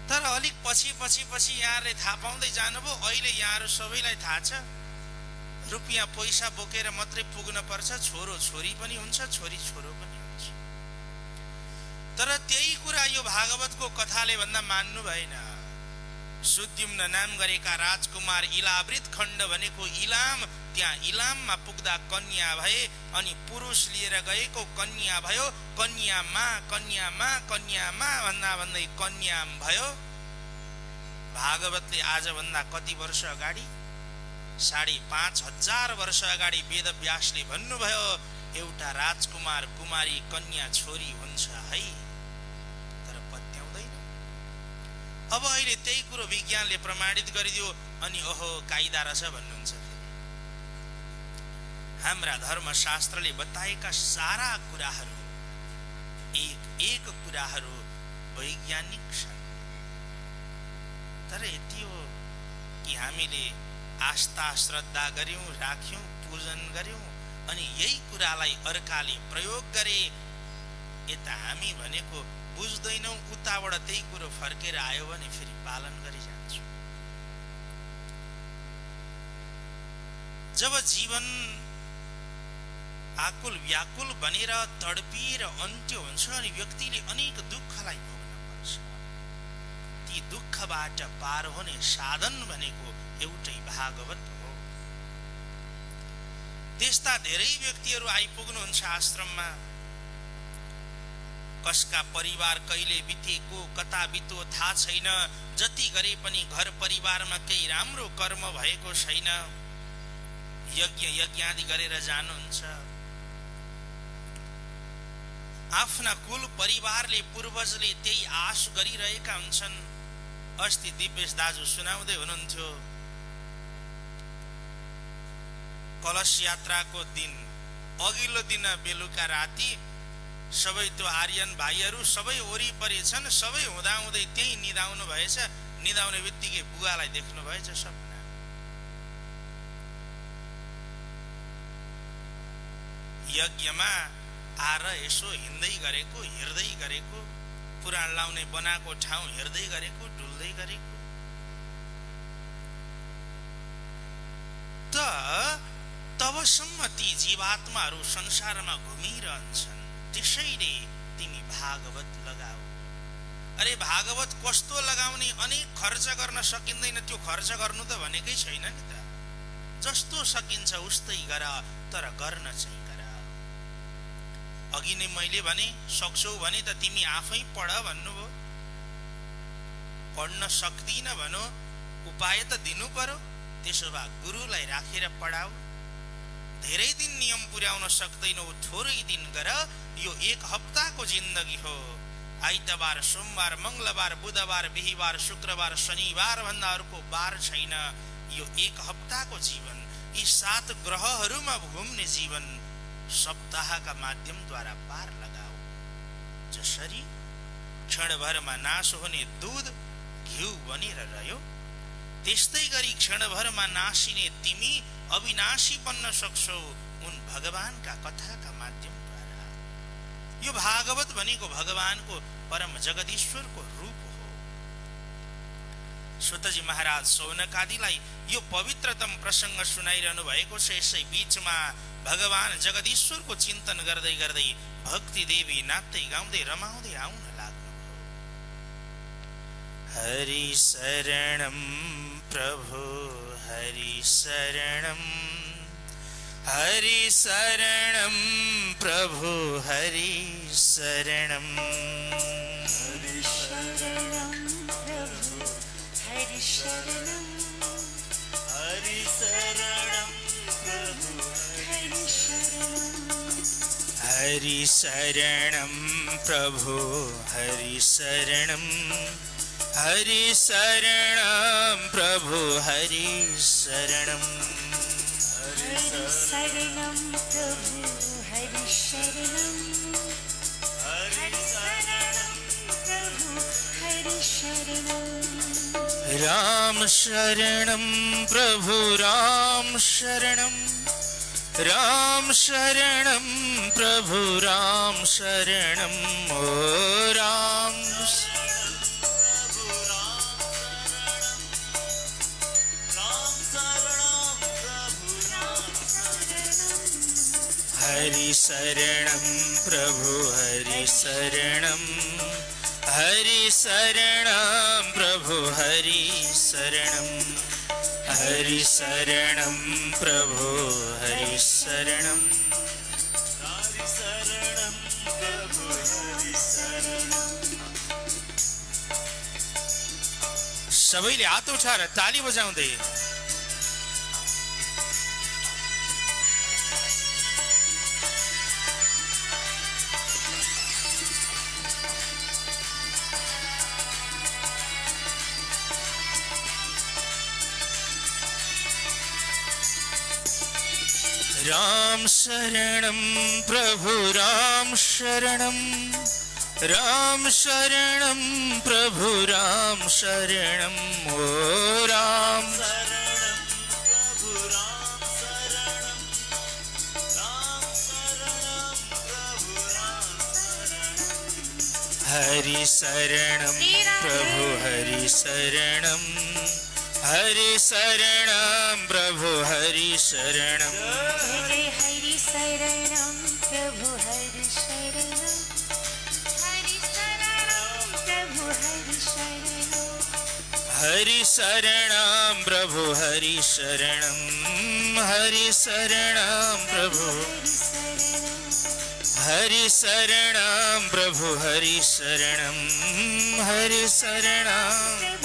S2: तर अलिक पछि यहाँहरूले थाहा पाउँदै जानुभयो। अहिले यहाँहरू सबैलाई थाहा छ रुपियाँ पैसा बोकेर मात्रै पुग्न पर्छ। छोरो छोरी पनि हुन्छ छोरी छोरो पनि हुन्छ। तर त्यही कुरा यो भागवतको कथाले भन्दा मान्नु भएन। सुद्युम्न नाम गरेका राजकुमार इलावृत खण्ड भनेको इलाम, त्यहाँ इलाममा पुग्दा कन्या भए अनि पुरुष लिएर गएको कन्या भयो। कन्यामा कन्यामा कन्यामा भन्दा भन्दै कन्याम भयो। भागवतले आजभन्दा कति वर्ष अगाडि 5,500 वर्ष अगाडि वेदव्यासले भन्नुभयो एउटा राजकुमार कुमारी कन्या छोरी हुन्छ है, तर पत्याउँदैन। अब अहिले त्यही कुरो विज्ञानले प्रमाणित गरिदियो अनि ओहो कायदा रहेछ भन्नुहुन्छ। हाम्रा धर्मशास्त्रले बताएका सारा कुराहरू एक कुराहरू वैज्ञानिक छन्। तर यति हो कि हामीले आस्था श्रद्धा गर्यौं, राख्यौं, पूजन गर्यौं अनि यही कुरालाई अर्काले प्रयोग गरे। यता हामी भनेको बुझ्दैनौं, उताबाट त्यही कुरो फर्केर आयो भने फेरि पालन गरिजान्छौँ। जब जीवन आकुल व्याकुल बनेर तडपिएर अन्त्य हुन्छ अनि व्यक्तिले अनेक दुःखलाई भोग्न पर्छ, ती दुःखबाट पार हुने साधन भनेको एउटै भागवत हो। त्यस्ता धेरै व्यक्तिहरू आइपुग्नुहुन्छ आश्रममा। कसका परिवार कहिले बितेको कता बितो थाहा छैन, जति गरे पनि घर परिवारमा केही राम्रो कर्म भएको छैन। यज्ञ आदि गरेर जानुहुन्छ। आफ्ना कुल परिवारले पूर्वजले त्यही आश गरिरहेका हुन्छन्। अस्ति दिपेश दाजु सुनाउँदै हुनुहुन्थ्यो, कलश यात्राको दिन अघिल्लो दिन बेलुका राति सबै त्यो आर्यन भाइहरू सबै वरिपरि छन्। सबै हुँदाहुँदै त्यही निदाउनु भएछ। निदाउने बित्तिकै बुवालाई देख्नु भएछ सपना। यज्ञमा आएर यसो हिँड्दै गरेको, हेर्दै गरेको, पुराण लाउने बनाएको ठाउँ हेर्दै गरेको, डुल्दै गरेको। तबसम्म ती जीवात्माहरू संसारमा घुमिरहन्छन्। त्यसैले तिमी भागवत लगाऊ। अरे भागवत कस्तो लगाउने? अनेक खर्च गर्न सकिँदैन, त्यो खर्च गर्नु त भनेकै छैन नि त। जस्तो सकिन्छ उस्तै गर, तर गर्न चाहिँ गर। अघि नै मैले भने सक्छौ भने त तिमी आफै पढ भन्नुभयो। पढ्न सक्दिन भनो, उपाय त दिनु पर्यो। त्यसो भए गुरुलाई राखेर पढाऊ। धेरै दिन नियम पुर्याउन सक्दैनौ, थोरै दिन गर। यो 1 हप्ताको जिन्दगी हो। आइतबार, सोमबार, मंगलबार, बुधबार, बिहीबार, शुक्रबार, शनिबार भन्दा अर्को बार छैन। यो 1 हप्ताको जीवन, यी 7 ग्रहहरूमा घुम्ने जीवन सप्ताहका माध्यमद्वारा पार लगाऊ। जसरी क्षणभरमा नाश हुने दूध घिउ बनेर रह्यो, त्यस्तै गरी क्षणभरमा नासिने तिमी अविनाशी बन्न सक्छौ उन भगवानका कथाका माध्यमद्वारा। यो भागवत भनेको भगवानको परम जगदीश्वरको रूप हो। सुतजी महाराज सौनकादिलाई यो पवित्रतम प्रसंग सुनाइरहनु भएको छ। यसै बीचमा भगवान जगदीश्वरको चिन्तन गर्दै गर्दै भक्ति देवी नाच्दै गाउँदै रमाउँदै आउन लाग्नुभयो। हरि शरणम प्रभु हरि शरणम, हरि शरणम प्रभु हरि शरणम,
S3: हरि शरणम प्रभु हरि शरणम,
S1: हरि शरणम प्रभु
S3: हरि शरणम,
S2: हरि शरणम प्रभु हरि शरणम, हरि शरणम प्रभु हरि शरणम,
S3: हरि शरणम प्रभु हरि शरणम, हरि शरणम प्रभु हरि शरणम,
S2: राम शरणम प्रभु राम शरणम, राम शरणम प्रभु राम शरणम, ओ राम हरि शरणम प्रभु हरि शरणं हरि शरणं प्रभु हरि शरणं हरि शरणं प्रभु हरि शरणं
S1: हरि शरणं प्रभु हरि शरणं
S2: सबैले हात उठाएर ताली बजाउँदै राम शरणं प्रभु राम शरणं प्रभु राम शरणं ओ राम
S1: शरणं प्रभु राम शरणं प्रभु राम शरणं
S2: हरि शरणं प्रभु हरि शरणं प्रभु हरि शरणं
S3: हरे हरि शरणं प्रभु हरि शरणं प्रभु हरि शरणं
S2: हरि शरणं प्रभु हरि शरणं प्रभु हरि शरणं प्रभु हरि शरणं हरि शरणं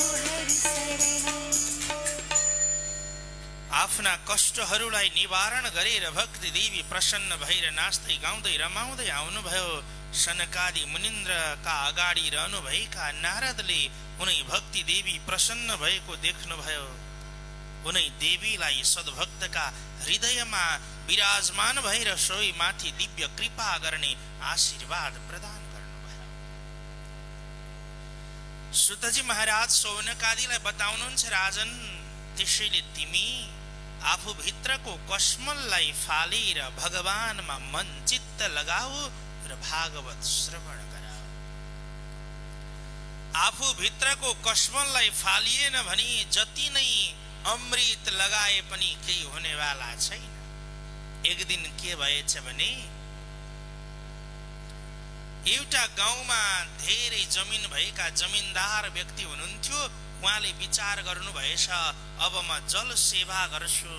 S2: आफ्ना कष्टहरूलाई निवारण गरेर भक्ति देवी प्रसन्न भएर नाच्दै गाउँदै रमाउँदै आउनुभयो। सनकादि मुनिन्द्रका अगाडि रहनुभएका नारदले उनै भक्ति देवी प्रसन्न भएको देख्नुभयो। उनै देवीलाई सद्भक्तका हृदयमा विराजमान भएर सोही माथि दिव्य कृपा गर्ने आशीर्वाद प्रदान गर्नुभयो। सुतजी महाराज सौनकादिलाई बताउनुहुन्छ, राजन त्यसैले तिमी आफू भित्रको कस्मललाई फालेर भगवानमा मन चित्त लगाऊ र भागवत श्रवण गराऊ। आफू भित्रको कस्मललाई फालिएन भने जति नै अमृत लगाए पनि केही हुनेवाला छैन। एक दिन के भएछ भने एउटा गाउँमा धेरै जमिन भएका जमिनदार व्यक्ति हुनुहुन्थ्यो। उहाँले विचार गर्नु भएछ, अब म जल सेवा गर्छु,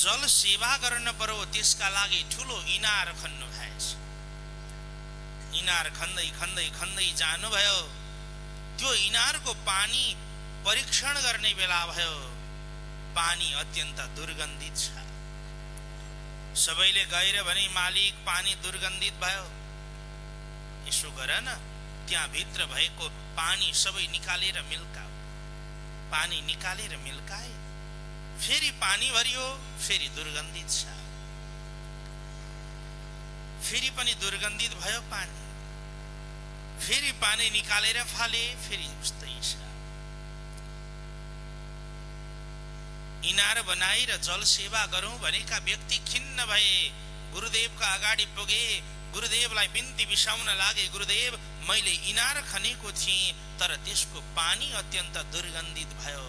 S2: जल सेवा गर्न पर्यो, त्यसका लागि ठुलो इनार खन्नु भएछ। इनार खन्दै खन्दै खन्दै जानुभयो। त्यो इनारको पानी परीक्षण गर्ने बेला भयो। पानी अत्यन्त दुर्गन्धित छ। सबैले गएर भने, मालिक पानी दुर्गन्धित भयो, यसो गर न, त्यहाँ भित्र भएको पानी सबै निकालेर मिल्काऊ। पानी निकालेर मिल्काए, फेरि पानी भरियो, फेरि दुर्गन्धित छ। फेरि पनि दुर्गन्धित भयो पानी, फेरि पानी निकालेर फाले, फेरि उस्तै छ। इनार बनाएर जल सेवा गरौं भनेका व्यक्ति खिन्न भए। गुरुदेवका अगाडि पुगे, गुरुदेवलाई बिन्ती बिसाउन लागे, गुरुदेव मैले इनार खनेको थिएँ, तर त्यसको पानी अत्यन्त दुर्गन्धित भयो।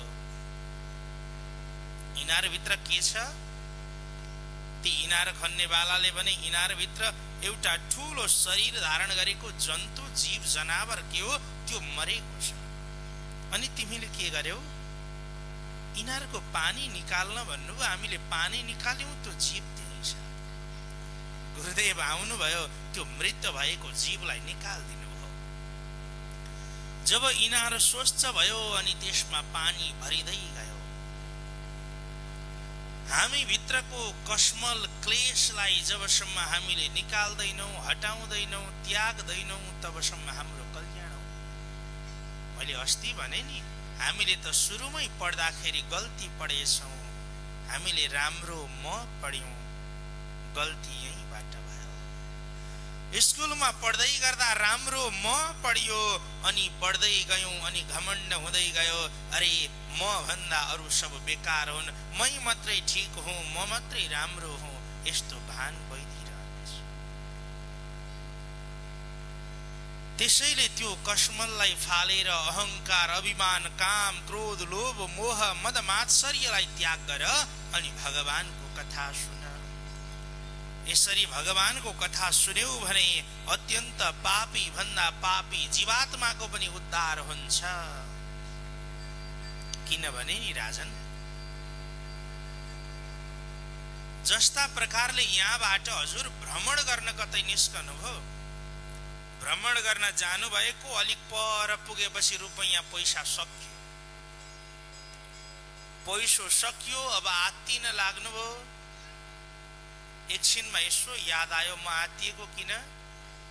S2: इनार भित्र के छ? ती इनार खन्ने वालाले भने इनार भित्र एउटा ठूलो शरीर धारण गरेको जन्तु जीव जनावर के हो, त्यो मरेको छ। अनि तिमीले के गर्यौ? इनारको पानी निकाल्न भन्नुभयो, हामीले पानी निकाल्यौं, त्यो जीव त्यही छ। गुरुदेव आउनुभयो, त्यो मृत भएको जीवलाई निकाल्दिनु भयो। जब इनार स्वच्छ भयो अनि त्यसमा पानी भरिदै गयो, हामी भित्रको कस्मल क्लेशलाई जबसम्म हामीले निकाल्दैनौ, हटाउँदैनौ, त्याग्दैनौ, तबसम्म हाम्रो कल्याण हो। मैले अस्ति भने नि, हामीले त सुरुमै पढ्दाखेरि गल्ती पढेछौं। हामीले राम्रो म पढ्यौं, गल्ती यहीबाट भयो। स्कुलमा पढ्दै गर्दा राम्रो म पढियो, अनि पढ्दै गयौं, अनि घमण्ड हुँदै गयो, अरे म भन्दा अरू सब बेकार हुन्, मै मात्रै ठीक हुँ, म मात्रै राम्रो हुँ, यस्तो भान भइदिरहेछ। त्यसैले त्यो कस्मललाई फालेर अहंकार, अभिमान, काम, क्रोध, लोभ, मोह, मद, मात्सर्यलाई त्याग गर अनि भगवानको कथा सुन। यसरी भगवानको कथा सुन्यौ भने अत्यन्त पापी भन्दा पापी जीवात्माको पनि उद्धार हुन्छ। किनभने नि राजन, जस्ता प्रकारले यहाँबाट हजुर भ्रमण गर्न कतै निस्कनुभयो, भ्रमण गर्न जानुभएको अलिक पर पुगेपछि रुपैयाँ पैसा सकियो, पैसो सकियो, अब आत्तिन लाग्नुभयो। एकछिनमा यसो याद आयो, म आत्तिएको किन,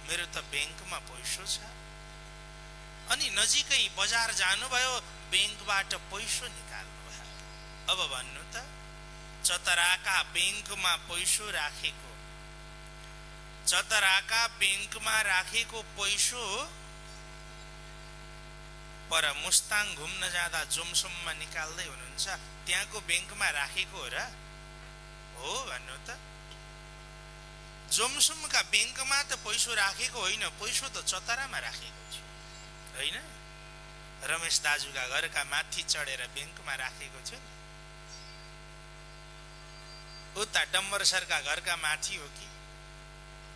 S2: मेरो त ब्याङ्कमा पैसो छ। अनि नजिकै बजार जानुभयो, ब्याङ्कबाट पैसो निकाल्नु भयो। अब भन्नु त, चतराका ब्याङ्कमा पैसो राखेको, चतराका ब्याङ्कमा राखेको पैसो पर मुस्ताङ घुम्न जाँदा जोमसोममा निकाल्दै हुनुहुन्छ, त्यहाँको ब्याङ्कमा राखेको हो र? हो भन्नु त। जोमसोमका ब्याङ्कमा त पैसो राखेको होइन, पैसो त चतरामा राखेको थियो होइन? रमेश दाजुका घरका माथि चढेर ब्याङ्कमा राखेको थियो नि। उता डम्बर सरका घरका माथि हो कि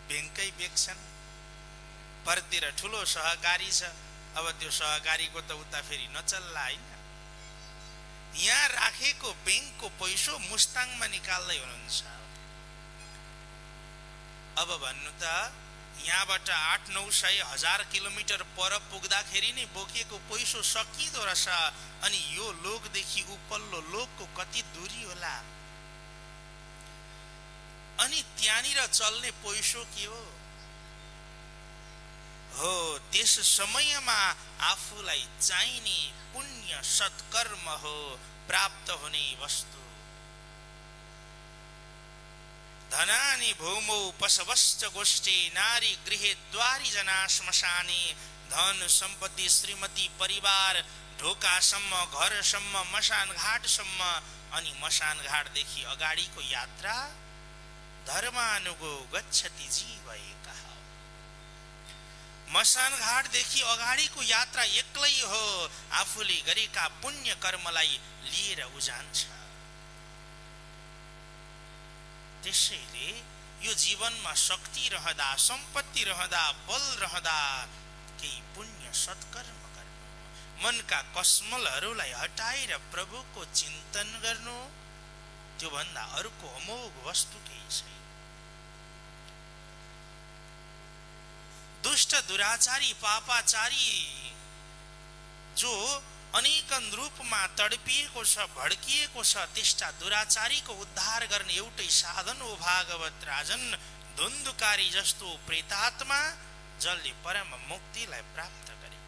S2: ब्याङ्कै बेच्छन्, परतिर ठुलो सहकारी छ, अब त्यो सहकारीको त उता फेरि नचल्ला होइन। यहाँ राखेको ब्याङ्कको पैसो मुस्ताङमा निकाल्दै हुनुहुन्छ। अब भन्नु त, यहाँबाट 800-900-1000 किलोमिटर पर पुग्दाखेरि नै बोकेको पैसो सकिँदो रहेछ, अनि यो लोकदेखि उपल्लो लोकको कति दूरी होला? अनि त्यहाँनिर चल्ने पैसो के हो? हो त्यस समयमा आफूलाई चाहिने पुण्य सत्कर्म हो प्राप्त हुने वस्तु। धनानि भूमौ पशवश्च गोष्ठे नारी गृहे द्वारी जना श्मशाने। धन सम्पत्ति श्रीमती परिवार ढोकासम्म, घरसम्म, मसान घाटसम्म, अनि मसान घाटदेखि अगाडिको यात्रा धर्मानुगो गच्छति जीव एकः। मसान घाटदेखि अगाडिको यात्रा एक्लै हो, आफूले गरेका पुण्य कर्मलाई लिएर उजान्छ। त्यसैले यो जीवनमा शक्ति रहँदा, सम्पत्ति रहँदा, बल रहँदा केही पुण्य सत्कर्म गर्नु, मनका कस्मलहरूलाई हटाएर प्रभुको चिन्तन गर्नु, त्यो भन्दा अर्को अमोघ वस्तु केही छैन। दुष्ट दुराचारी पापाचारी जो अनेकन रूपमा तडपिएको छ, भड्किएको छ, त्यस्ता दुराचारीको उद्धार गर्ने एउटै साधन हो भागवत राजन। धुन्धुकारी जस्तो प्रेतात्मा जसले परम मुक्तिलाई प्राप्त गरे।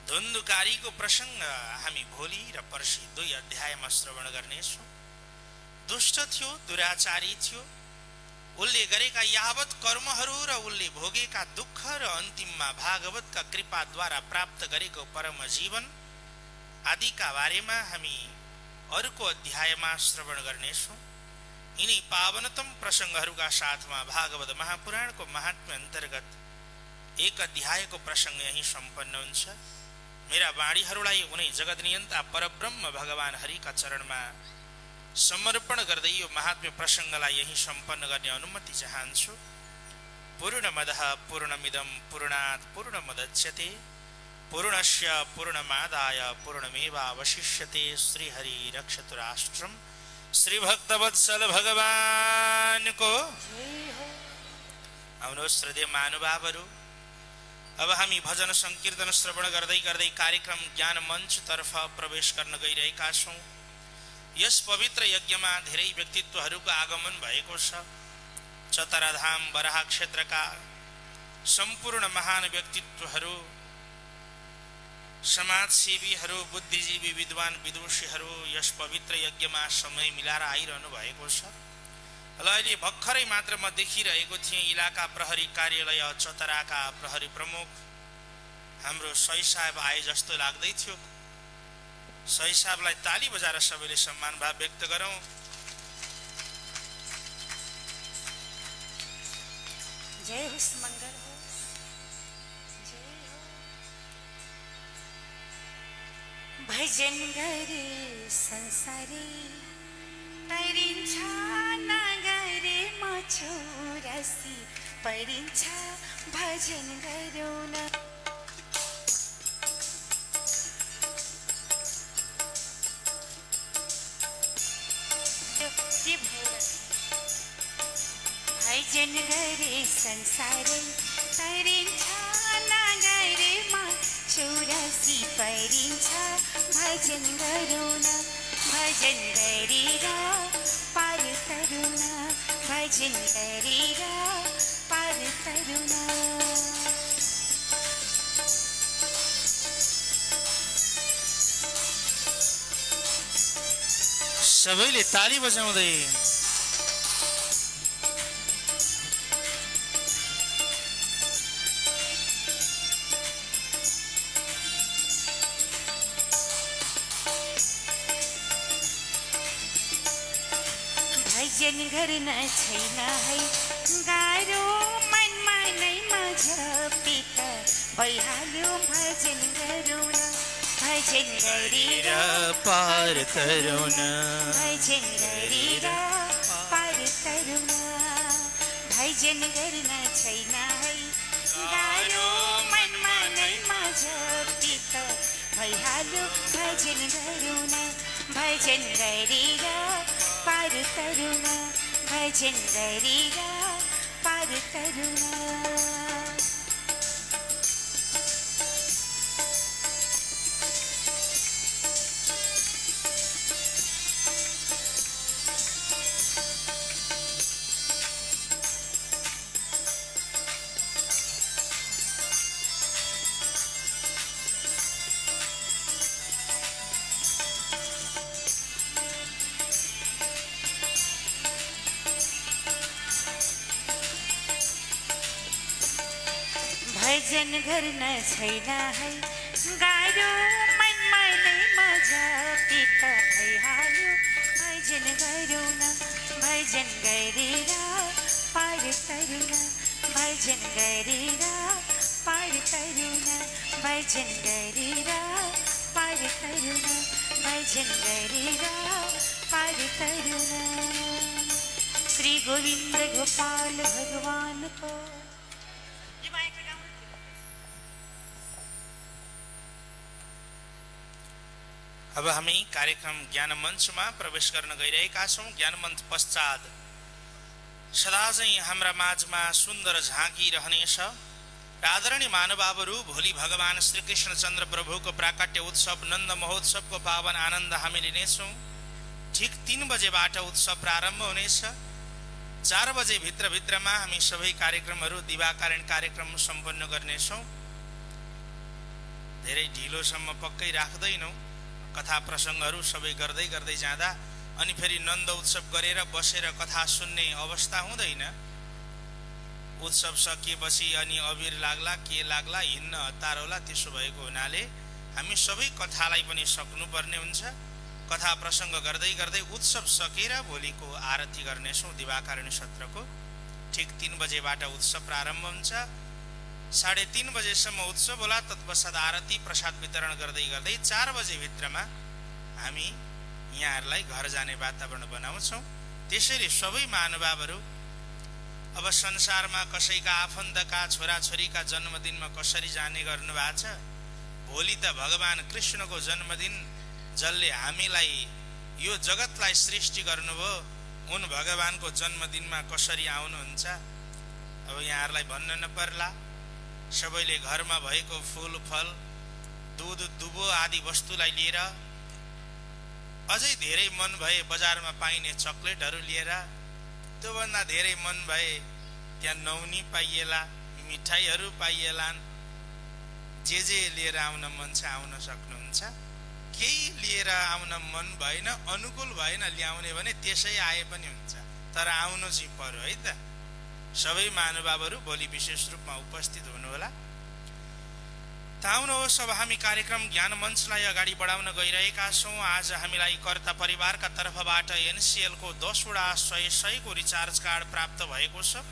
S2: धुन्धुकारीको प्रसंग हामी भोलि र पर्सि 2 अध्यायमा श्रवण गर्नेछौँ। दुष्ट थियो, दुराचारी थियो, उसले गरेका यावत कर्महरू र उसले भोगेका दुःख र अन्तिममा भागवतका कृपाद्वारा प्राप्त गरेको परम जीवन आदिका बारेमा हामी अर्को अध्यायमा श्रवण गर्नेछौँ। यिनी पावनतम प्रसंगहरूका साथमा भागवत महापुराणको महात्म्य अन्तर्गत 1 अध्यायको प्रसंग यही सम्पन्न हुन्छ। मेरा वाणीहरूलाई उनै जगतनियन्ता परब्रह्म भगवान हरिका चरणमा समर्पण गर्दै यो महात्म्य प्रसंगलाई यही सम्पन्न गर्ने अनुमति चाहन्छु। पूर्णमदः पूर्णमिदं पूर्णात् पूर्णमुदच्यते पूर्णस्य पूर्णमादाय पूर्णमेवावशिष्यते। श्रीहरि रक्षतु राष्ट्रम्। श्री भक्तवत्सल भगवानको आउनुहोस् हृदय महानुभावहरू। अब हामी भजन संकीर्तन श्रवण गर्दै गर्दै कार्यक्रम ज्ञान मञ्च तर्फ प्रवेश गर्न गइरहेका छौँ। यस पवित्र यज्ञमा धेरै व्यक्तित्वहरूको आगमन भएको छ। चतराधाम बराह क्षेत्रका सम्पूर्ण महान व्यक्तित्वहरू, समाजसेवीहरू, बुद्धिजीवी, विद्वान विदुषीहरू यस पवित्र यज्ञमा समय मिलाएर आइरहनु भएको छ। ल अहिले भर्खरै मात्र म देखिरहेको थिएँ इलाका प्रहरी कार्यालय चतराका प्रहरी प्रमुख हाम्रो सही साहब आए जस्तो लाग्दै थियो। सही साहबलाई ताली बजाएर सबैले सम्मान भाव व्यक्त गरौँ।
S3: जय होस्, मङ्गल होस्, जय हो। भजन गरे संसारी तरिन्छ नगरी चौरासी परिन्छ भजन गरौँ न भजन गरे संसारै तरिन्छ नगरेमा चौरासी परिन्छ भजन गरौँ न भजन गरेर पार तरुँ न भजन गरेर पार तरुँ न
S2: सबैले ताली बजाउँदै
S3: भजन गर्न छैन है गाह्रो मनमा नै माझ पित भइहाल्यो भजन गरौँ न भजन गरेर
S2: पार तरुँ न
S3: भजन गरेर पार तरुँ न भजन गर्न छैन है गाह्रो मनमा नै माझ पित भइहाल्यो भजन गरौँ न भजन गरेर पार तरुँ न भजन गरेर पार तरुँ न भजन गर्न छैन है गाह्रो मनमा नै माझ पित भइहाल्यो भजन गरौँ न भजन गरेर पार तरुँ न भजन गरेर पार तरुँ न भजन गरेर पार तरुँ न भजन गरेर पार तरुँ न श्री गोविन्द गोपाल भगवानको
S2: अब हामी कार्यक्रम ज्ञान मञ्चमा प्रवेश गर्न गइरहेका छौँ। ज्ञान मञ्च पश्चात सदा चाहिँ हाम्रा माझमा सुन्दर झाँकी रहनेछ। आदरणीय महानुभावहरू, भोलि भगवान श्री कृष्णचन्द्र प्रभुको प्राकट्य उत्सव नन्द महोत्सवको पावन आनन्द हामी लिनेछौँ। ठिक 3 बजेबाट उत्सव प्रारम्भ हुनेछ। 4 बजे भित्रमा हामी सबै कार्यक्रमहरू दिवाकरण कार्यक्रम सम्पन्न गर्नेछौँ। धेरै ढिलोसम्म पक्कै राख्दैनौँ। कथा प्रसङ्गहरू सबै गर्दै गर्दै जाँदा अनि फेरि नन्द उत्सव गरेर बसेर कथा सुन्ने अवस्था हुँदैन। उत्सव सकिएपछि अनि अबिर लाग्ला के लाग्ला हिँड्न हतार होला। त्यसो भएको हुनाले हामी सबै कथालाई पनि सक्नुपर्ने हुन्छ। कथा प्रसङ्ग गर्दै गर्दै उत्सव सकेर भोलिको आरती गर्नेछौँ। दिवाकरण सत्रको ठिक 3 बजेबाट उत्सव प्रारम्भ हुन्छ। 3:30 बजेसम्म उत्सव होला। तत्पश्चात आरती प्रसाद वितरण गर्दै गर्दै 4 बजे भित्रमा हामी यहाँहरूलाई घर जाने वातावरण बनाउँछौँ। त्यसैले सबै महानुभावहरू, अब संसारमा कसैका आफन्तका छोराछोरीका जन्मदिनमा कसरी जाने गर्नुभएको छ, भोलि त भगवान कृष्णको जन्मदिन, जसले हामीलाई यो जगतलाई सृष्टि गर्नुभयो, उन भगवानको जन्मदिनमा कसरी आउनुहुन्छ। अब यहाँहरूलाई भन्न नपर्ला। सबैले घरमा भएको फूल फल दूध दुबो आदि वस्तुलाई लिएर, अझै धेरै मन भए बजारमा पाइने चकलेटहरू लिएर, त्योभन्दा धेरै मन भए त्यहाँ नौनी पाइएला, मिठाईहरू पाइएलान्। जे लिएर आउन मन छ आउन सक्नुहुन्छ। केही लिएर आउन मन भएन, अनुकूल भएन ल्याउने भने त्यसै आए पनि हुन्छ, तर आउनु चाहिँ पर्यो है त। सबै महानुभावहरू भोलि विशेष रूपमा उपस्थित हुनुहोला। आउनुहोस्, अब हामी कार्यक्रम ज्ञान मञ्चलाई अगाडि बढाउन गइरहेका छौँ। आज हामीलाई कर्ता परिवारका तर्फबाट एनसीएलको 10वटा 100 को रिचार्ज कार्ड प्राप्त भएको छ।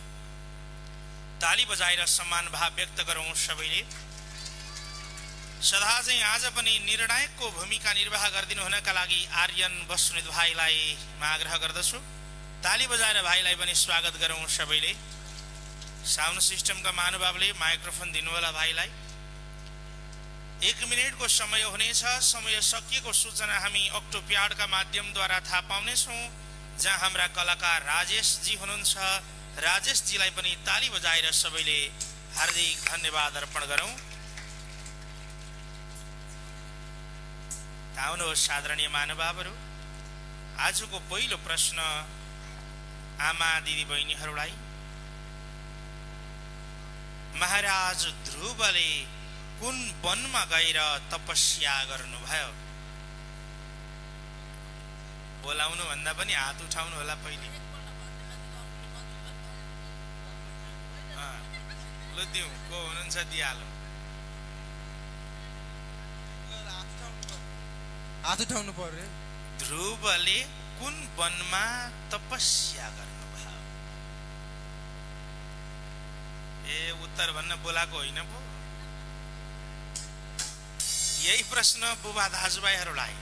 S2: ताली बजाएर सम्मान भाव व्यक्त गरौँ सबैले। सदा चाहिँ आज पनि निर्णायकको भूमिका निर्वाह गरिदिनु हुनका लागि आर्यन बस्नेत भाइलाई म आग्रह गर्दछु। ताली बजाएर भाइलाई पनि स्वागत गरौँ सबैले। साउन्ड सिस्टमका महानुभावले माइक्रोफोन दिनुहोला भाइलाई। 1 मिनेटको समय हुनेछ। समय सकिएको सूचना हामी अक्टोप्याडका माध्यमद्वारा थाहा पाउनेछौँ, जहाँ हाम्रा कलाकार राजेशजी हुनुहुन्छ। राजेशजीलाई पनि ताली बजाएर सबैले हार्दिक धन्यवाद अर्पण गरौँ। आउनुहोस् आदरणीय महानुभावहरू, आजको पहिलो प्रश्न आमा दिदी बहिनीहरूलाई। महाराज ध्रुवले कुन वनमा गएर तपस्या गर्नुभयो? बोलाउनु भन्दा पनि हात उठाउनु होला पहिले। लु दिउँ, को हुनुहुन्छ दिइहालौँ।
S4: हात उठाउनु पर्यो।
S2: ध्रुवले कुन वनमा तपस्या गर्नुभयो? ए उत्तर भन्न बोलाएको होइन पो। यही प्रश्न बुबा दाजुभाइहरूलाई।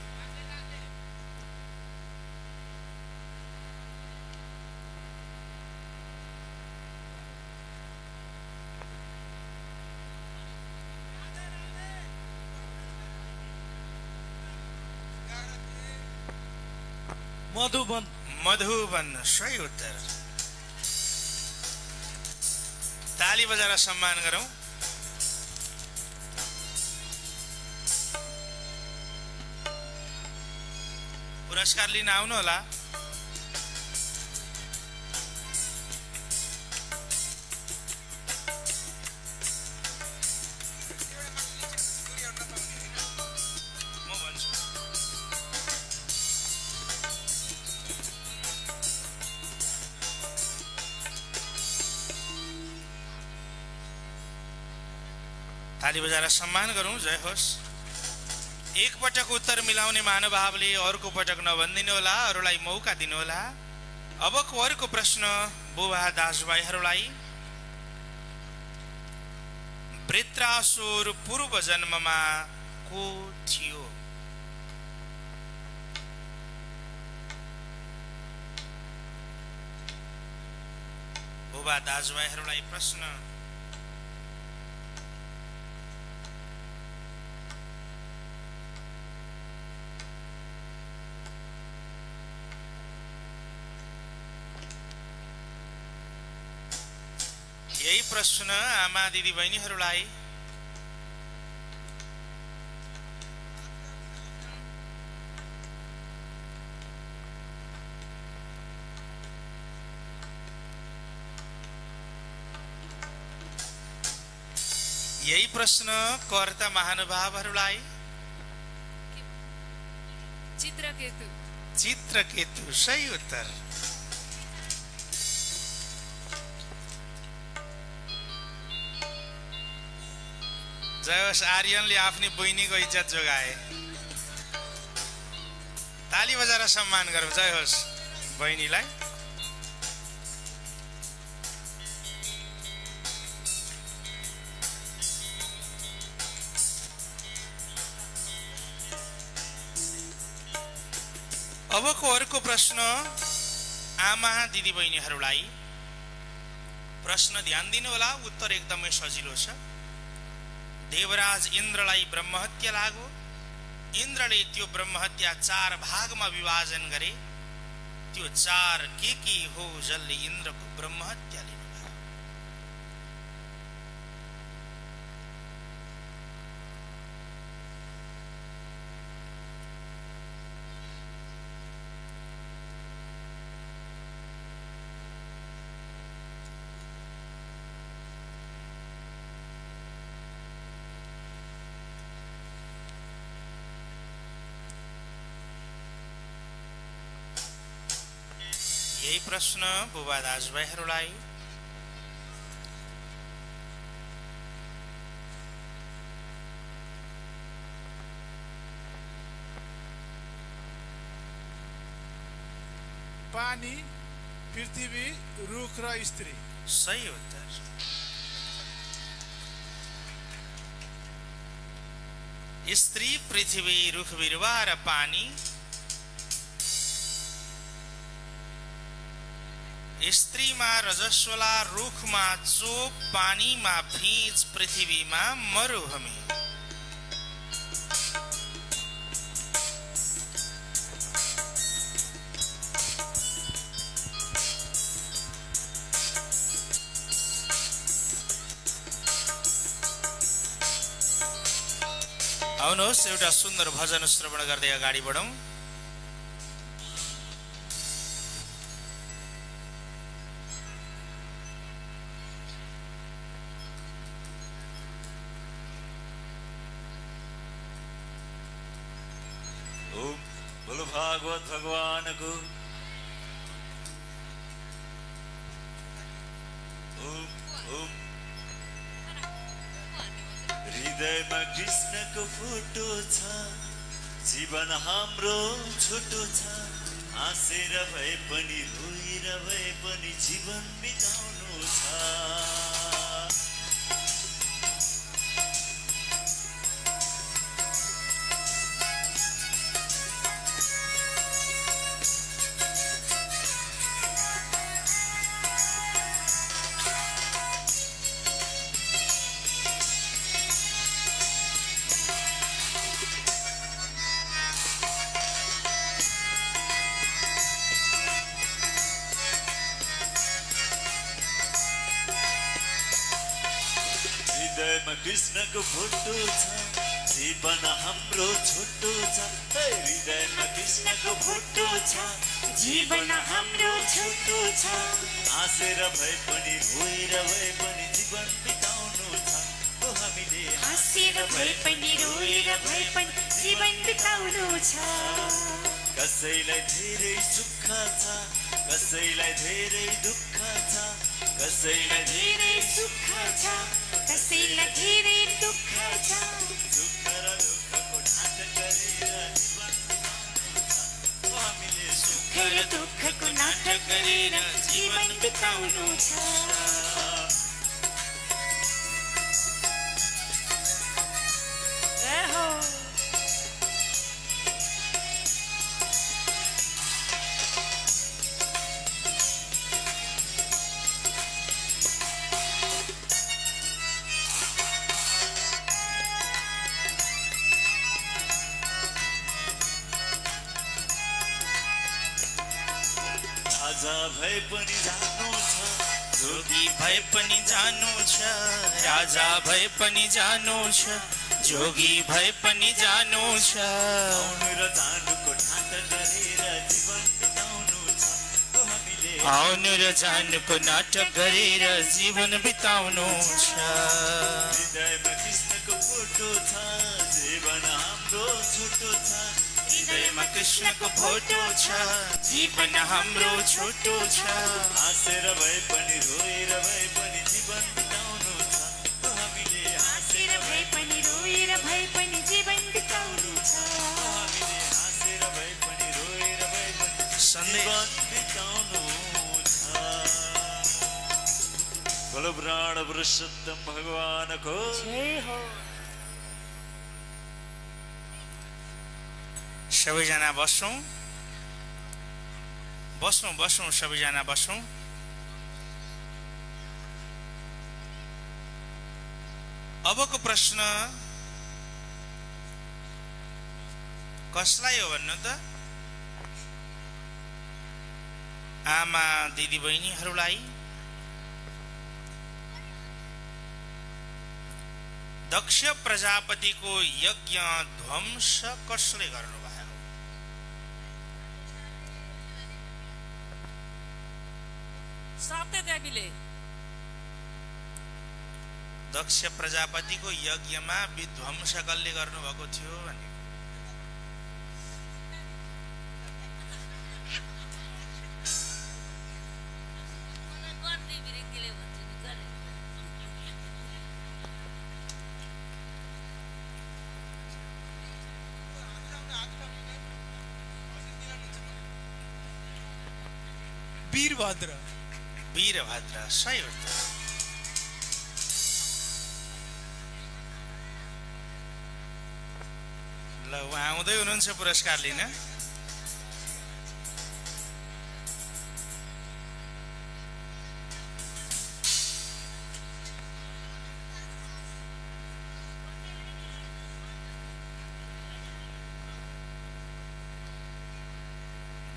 S4: मधुवन।
S2: मधुवन सही उत्तर। ताली बजाएर सम्मान गरौँ। पुरस्कार लिन आउनु होला। म भन्छु। ताली बजाएर सम्मान गरौँ। जय होस्। एक पटक उत्तर मिलाउने महानुभावले अर्को पटक नभनिदिनु होला, अरूलाई मौका दिनुहोला। अबको अर्को प्रश्न बुबा दाजुभाइहरूलाई। वृत्रासुर पूर्व जन्ममा को थियो? बुबा दाजुभाइहरूलाई प्रश्न। यही प्रश्न आमा दिदी बहिनीहरूलाई। यही प्रश्न कर्ता महानुभावहरूलाई।
S5: चित्रकेतु।
S2: चित्रकेतु सही उत्तर। जय होस्। आर्यनले आफ्नी बहिनीको इज्जत जोगाए। ताली बजाएर सम्मान गरौँ। जय होस् बहिनीलाई। अबको अर्को प्रश्न आमा दिदी बहिनीहरूलाई। प्रश्न ध्यान दिनु होला, उत्तर एकदमै सजिलो छ। देवराज इन्द्रलाई ब्रह्महत्या लाग्यो। इन्द्रले त्यो ब्रह्महत्या 4 भागमा विभाजन गरे। त्यो 4 के हो जसले इन्द्रको ब्रह्महत्या लिनुभयो? यही प्रश्न बुबा दाजुभाइहरूलाई।
S4: पानी, पृथ्वी, रुख र स्त्री।
S2: सही उत्तर। स्त्री, पृथ्वी, रुख बिरुवा र पानी। स्त्रीमा रजस्वला, रुखमा चोप, पानीमा फिंच, पृथ्वीमा मरुभूमि। आउनुहोस् एउटा सुन्दर भजन श्रवण गर्दै अगाडि बढौं।
S1: ओम बोलो भागवत भगवान को। ओम ओम हृदयमा कृष्णको फोटो छ, जीवन हाम्रो छोटो छ, हाँसेर भए पनि रोएर भए पनि जीवन बिताउनु छ। हृदयमा कृष्णको फोटो छ, जीवन हाम्रो छोटो छ। हृदयमा कृष्णको फोटो छ, जीवन हाम्रो छोटो छ, हाँसेर भए पनि रोएर भए पनि जीवन बिताउनु छ। ओ हामीले
S3: हाँसेर भए पनि रोएर भए पनि जीवन बिताउनु छ।
S1: कसैलाई धेरै सुख छ, कसैलाई धेरै दुःख छ, कसैलाई
S3: धेरै सुख छ, कसैलाई धेरै दुःख छ।
S1: सुख र दुःखको ढाँट गरेर जीवन बिताउनु छ। ओ हामीले सुख
S3: र दुःखको नाटक गरेर जीवन बिताउनु छ।
S1: राजा भए पनि जानु छ,
S2: जोगी भए पनि जानु छ, राजा भए पनि जानु छ, जोगी भए पनि जानु छ।
S1: आउनु र जानुको ढाँट गरेर जीवन बिताउनु छ। ओ हामीले
S2: आउनु र जानुको नाटक गरेर जीवन बिताउनु छ।
S1: हृदयमा कृष्णको फोटो छ, जीवन हाम्रो छोटो छ।
S2: हृदयमा कृष्णको फोटो छ, जीवन हाम्रो छोटो छ।
S1: हाँसेर भए पनि रोएर भए पनि जीवन बिताउनु छ। ओ हामीले
S3: हाँसेर भए पनि रोएर भए पनि जीवन बिताउनु छ।
S1: हामीले हाँसेर भए पनि रोएर भए पनि
S2: सन्देश
S1: जीवन बिताउनु छ। बोलो प्राण पुरुषोत्तम भगवानको
S3: जय हो।
S2: सबैजना बसौं बसौं बसौं सबैजना बसौं। अबको प्रश्न कसलाई हो भन्नु त? आमा दिदी बहिनीहरूलाई। दक्ष प्रजापतिको यज्ञ ध्वंस कसले गर्नुभयो?
S5: सत्यदेवीले।
S2: दक्ष प्रजापतिको यज्ञमा विध्वंस कसले गर्नुभएको थियो भने
S4: वीरभद्र।
S2: वीरभद्र सही उत्तर। ल उहाँ आउँदै हुनुहुन्छ पुरस्कार लिन।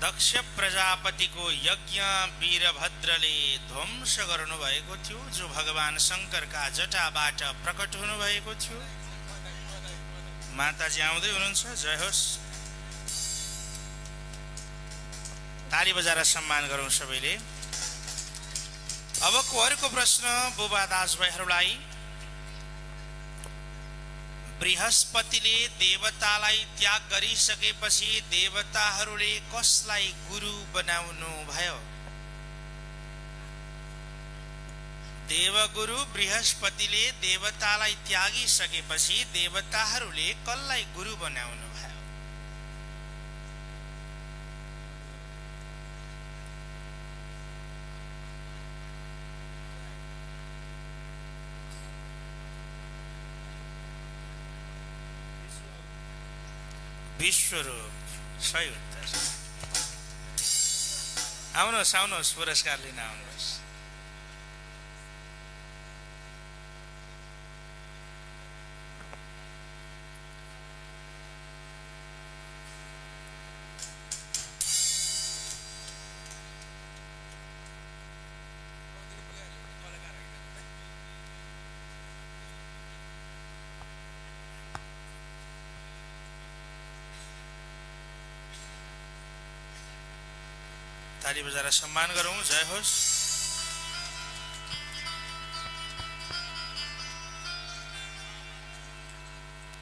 S2: दक्ष प्रजापतिको यज्ञ वीरभद्रले ध्वंस गर्नुभएको थियो, जो भगवान शङ्करका जटाबाट प्रकट हुनुभएको थियो। माताजी आउँदै हुनुहुन्छ, जय होस्। ताली बजाएर सम्मान गरौँ सबैले। अबको अर्को प्रश्न बुबा दाजुभाइहरूलाई। बृहस्पतिले देवतालाई त्याग गरिसकेपछि देवताहरूले कसलाई गुरु बनाउनु भयो? देवगुरु बृहस्पतिले देवतालाई त्यागिसकेपछि देवताहरूले कसलाई गुरु बनाउनु भयो? विश्वरूप, सही उत्तर। आउनुहोस् आउनुहोस्, पुरस्कार लिन आउनुहोस्। ताली बजाएर सम्मान गरौँ, जय होस्।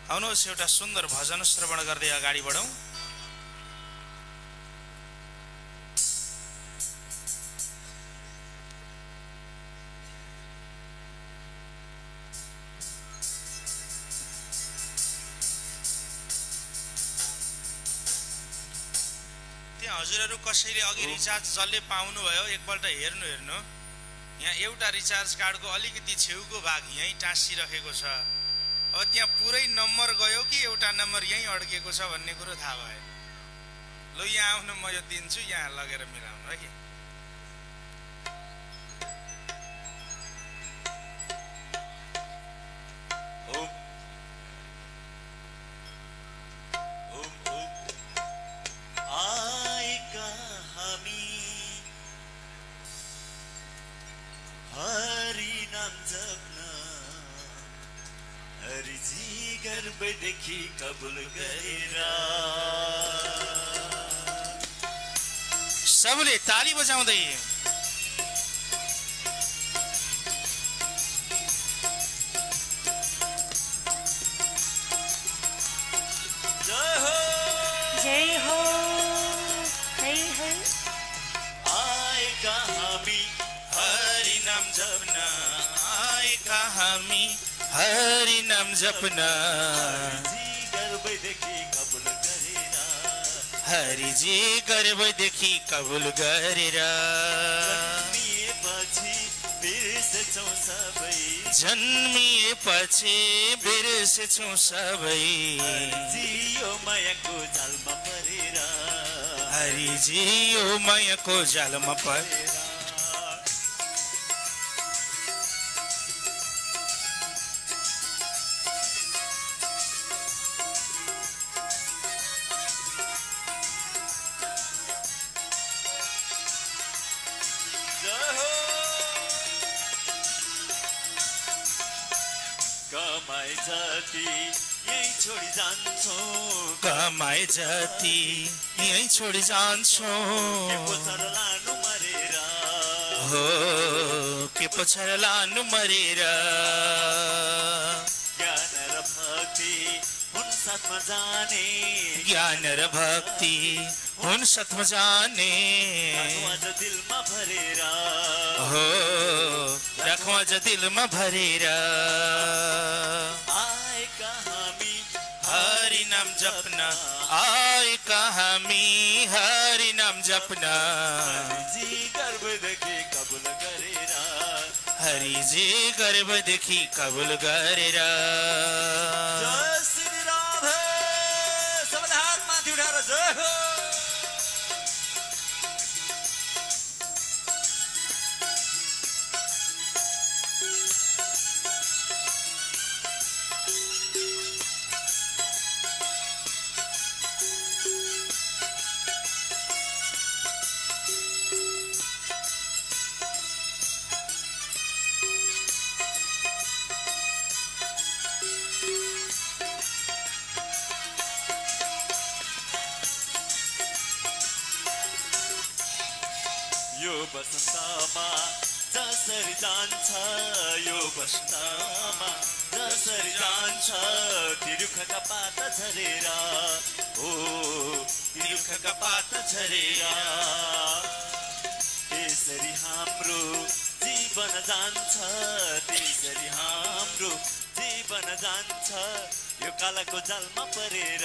S2: आउनुहोस् एउटा सुन्दर भजन श्रवण गर्दै अगाडि बढौँ। हजुरहरू कसैले अघि रिचार्ज जसले पाउनुभयो एकपल्ट हेर्नु। यहाँ एउटा रिचार्ज कार्डको अलिकति छेउको भाग यहीँ टाँसिरहेको छ। अब त्यहाँ पुरै नम्बर गयो कि एउटा नम्बर यहीँ अड्केको छ भन्ने कुरो थाहा भयो। ल यहाँ आउनु, म यो दिन्छु, यहाँ लगेर मिलाउनु है।
S1: देखि कबुल गरेर
S2: सबले ताली बजाउँदै
S1: जय हो
S3: जय हो जय हो।
S1: आएका हामी
S2: हरि नाम जप्न, आएका हामी हरि नाम जप्न, हरिजी गर्भदेखि कबुल गरेर जन्मिएपछि बिर्सेछौँ सबै,
S1: जियो मायाको जालमा परेर,
S2: हरिजी यो मायाको जालमा परेर। कमाए जति यही छोडी जान्छौँ, हो के पछाड लानु मरेर।
S1: ज्ञान र भक्ति हुन साथमा जाने,
S2: ज्ञान र भक्ति हुन साथमा जाने,
S1: आज दिलमा भरेर,
S2: हो राखौँ आज दिलमा भरेर। हरि नाम जप्न, आएका हामी हरि नाम जप्न,
S1: हरिजी गर्भदेखि कबुल गरेर,
S2: हरिजी गर्भदेखि कबुल गरेर।
S1: जय श्री राधे। सबैले हात माथि उठाएर जय हो। जसरी जान्छ यो बस्नमा जसरी जान्छ तिरुखका पात झरेर हो तिरुखका पात झरेर त्यसरी हाम्रो जीवन जान्छ त्यसरी हाम्रो जीवन जान्छ यो कालको जालमा परेर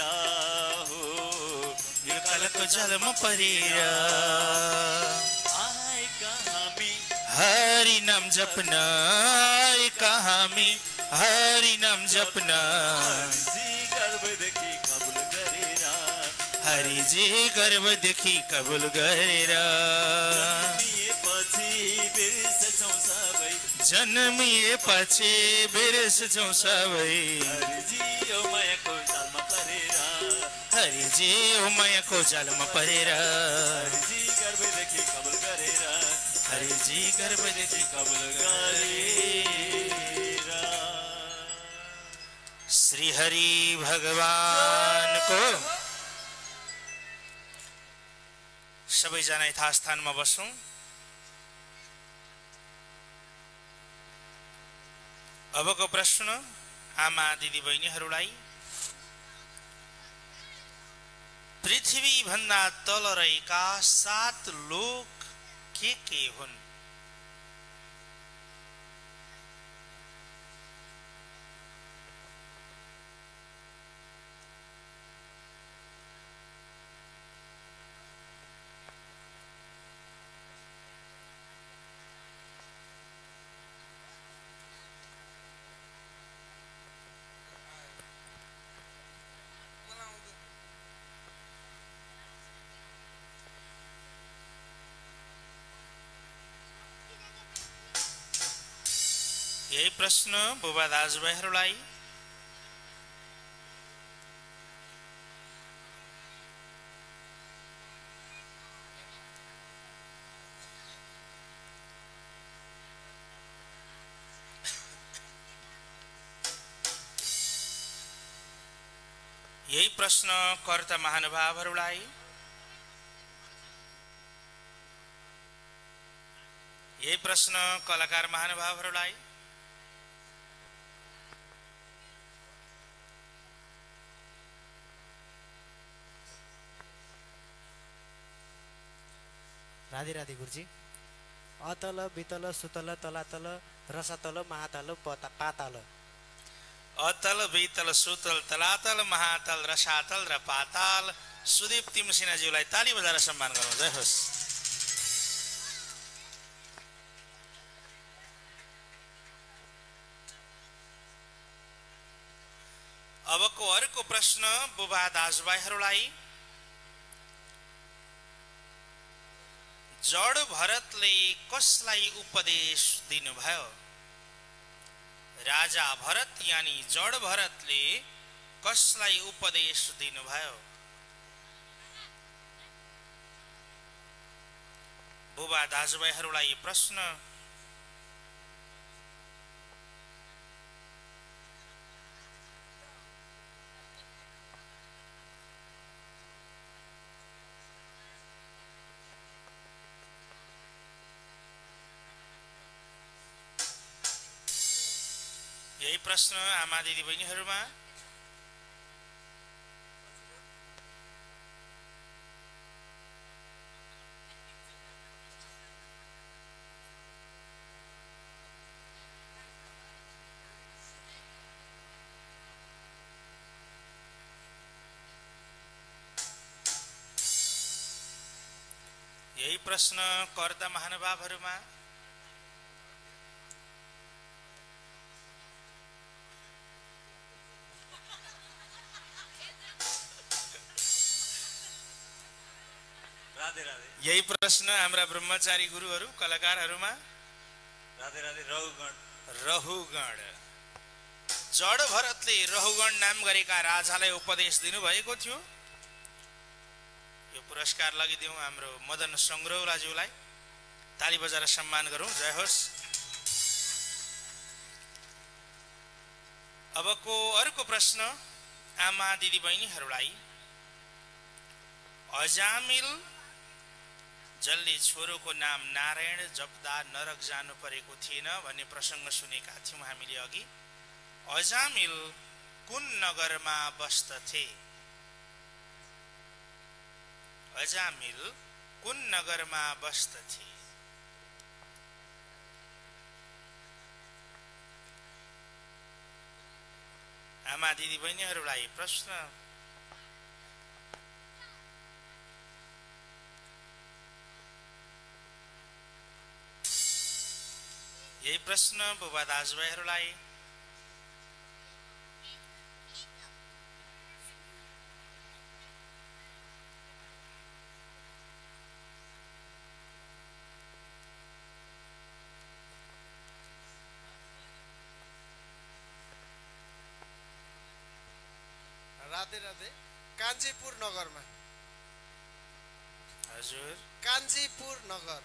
S1: हो
S2: यो कालको जालमा परेर
S1: आएका हामी
S2: हरि नाम जपन आएका हामी हरि नाम जपन
S1: जी गर्भदेखि कबुल गरेर
S2: हरिजी गर्भदेखि कबुल गरेर
S1: बिर्सछौँ सबै
S2: जन्मिएपछि बिर्सछौँ सबै
S1: हरिजी ओ मायाको जालमा परेर
S2: हरिजी ओ मायाको जालमा परेर
S1: हरिजी गर्भदेखि कबुल गरेर
S2: हरिजी गर्भदेखि
S1: कबुल गरेर
S2: श्री हरि भगवानको सबैजना यथास्थानमा बसौं। अबको प्रश्न आमा दिदी बहिनीहरूलाई पृथ्वी भन्दा तल रहेका 7 लोक के हुन्? यही प्रश्न बुबा दाजुभाइहरूलाई यही प्रश्न कर्ता महानुभावहरूलाई यही प्रश्न कलाकार महानुभावहरूलाई
S6: राधे राधे गुरुजी। अतल वितल सुतल तलातल रसातल महातल पाताल
S2: अतल वितल सुतल तलातल महातल रसातल र पाताल। सुदीप तिमसिनाज्यूलाई ताली बजाएर सम्मान गरौँ। जय होस्। अबको अर्को प्रश्न बुबा दाजुभाइहरूलाई जड भरतले कसलाई उपदेश दिनुभयो? राजा भरत यानी जड भरतले कसलाई उपदेश दिनुभयो? बुबा दाजुभाइहरूलाई प्रश्न यही प्रश्न आमा दिदी बहिनीहरूमा यही प्रश्न कर्ता महानुभावहरूमा
S1: राधे राधे।
S2: यही प्रश्न हाम्रा ब्रह्मचारी गुरुहरू कलाकारहरूमा
S1: राधे राधे।
S2: रहुगण जड भरतले रहुगण नाम गरेका राजालाई उपदेश दिनुभएको थियो। यो पुरस्कार लगिदिउँ हाम्रो मदन संग्रौलाज्यूलाई। ताली बजाएर सम्मान गरौँ। जय होस्। अबको अर्को प्रश्न आमा दिदी बहिनीहरूलाई अजामिल जसले छोरोको नाम नारायण जप्दा नरक जानु परेको थिएन भन्ने प्रसङ्ग सुनेका थियौँ हामीले अघि। अजामिल कुन नगरमा बस्दथे? अजामिल कुन नगरमा बस्दथे? आमा दिदी बहिनीहरूलाई प्रश्न। यही प्रश्न बुबा दाजुभाइहरूलाई।
S4: राधे राधे। काञ्चीपुर नगरमा।
S2: हजुर,
S4: काञ्चीपुर नगर।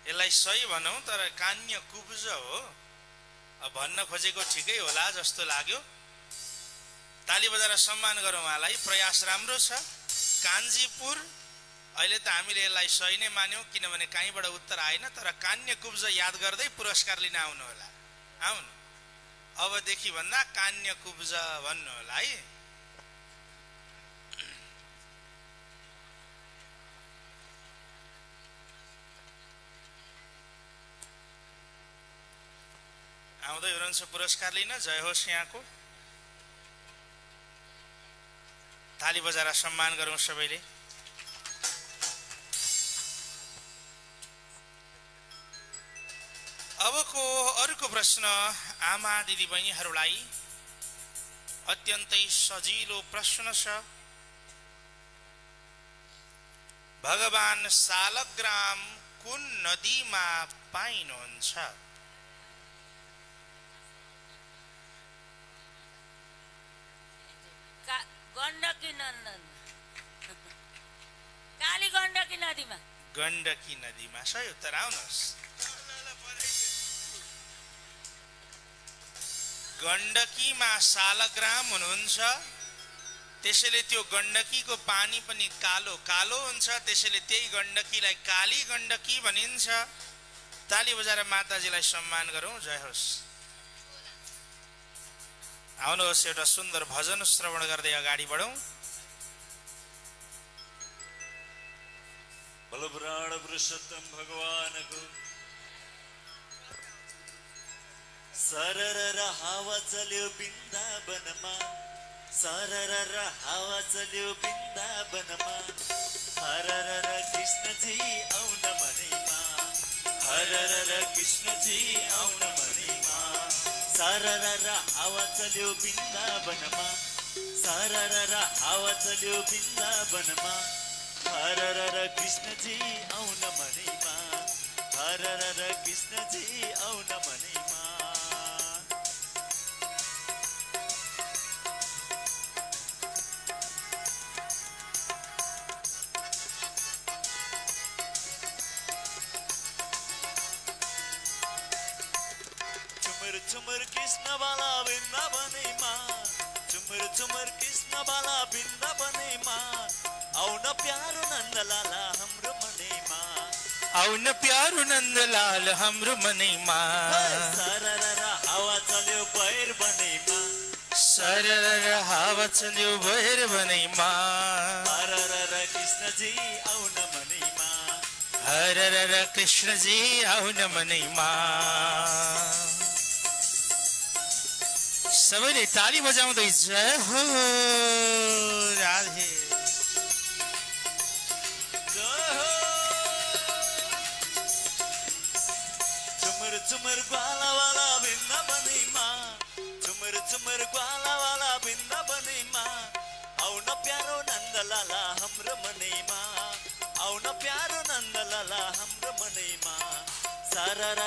S2: यसलाई सही भनौँ तर कान्य कुब्ज हो। अब भन्न खोजेको ठिकै होला जस्तो लाग्यो। ताली बजाएर सम्मान गरौँ उहाँलाई, प्रयास राम्रो छ। काञ्चीपुर, अहिले त हामीले यसलाई सही नै मान्यौँ किनभने कहीँबाट उत्तर आएन, तर कान्य कुब्ज याद गर्दै पुरस्कार लिन आउनु होला। आउनु, अबदेखि भन्दा कान्य कुब्ज भन्नु होला है। आउँदै हुनुहुन्छ पुरस्कार लिन। जय होस् यहाँको। ताली बजाएर सम्मान गरौँ सबैले। अबको अर्को प्रश्न आमा दिदी बहिनीहरूलाई अत्यन्तै सजिलो प्रश्न छ। भगवान सालग्राम कुन नदीमा पाइनुहुन्छ?
S7: गण्डकी नन्दन, काली गण्डकी नदीमा।
S2: गण्डकी नदीमा सही उत्तर। आउनुहोस्, गण्डकीमा सालग्राम हुनुहुन्छ, त्यसैले त्यो गण्डकीको पानी पनि कालो कालो हुन्छ, त्यसैले त्यही गण्डकीलाई काली गण्डकी भनिन्छ। ताली बजाएर माताजीलाई सम्मान गरौँ। जय होस्। आउनुहोस्, एउटा सुन्दर भजन श्रवण गर्दै अगाडि बढौँ।
S1: बलप्राण पुरुषोत्तम भगवानको सरर हावा चल्यो वृन्दावनमा, सरर हावा चल्यो वृन्दावनमा, हरर कृष्णजी आउन मनैमा, हरर कृष्णजी आउन मनैमा, सरर हावा चल्यो वृन्दावनमा, सरर हावा चल्यो वृन्दावनमा, हरर कृष्णजी आउन मनैमा, हरर कृष्णजी आउन मनैमा। चुमर कृष्ण बाला वृन्दावनैमा, चुमर कृष्ण बाला वृन्दावनैमा, आउन प्यारो नन्दलाला हाम्रो मनैमा,
S2: आउन प्यारो नन्दलाल हाम्रो मनैमा,
S1: सरर हावा चल्यो बहेर बनैमा,
S2: सरर हावा चल्यो बहेर बनैमा,
S1: हरर कृष्णजी आउन मनैमा,
S2: हरर कृष्णजी आउन मनैमा। सबैले ताली बजाउँदै जय हो राधे।
S1: चुमर ग्वाला वाला वृन्दावनैमा, चुमर ग्वाला वाला वृन्दावनैमा, आउन प्यारो नन्दलाला हाम्रो मनैमा, आउन प्यारो नन्दलाला हाम्रो मनैमा, सरर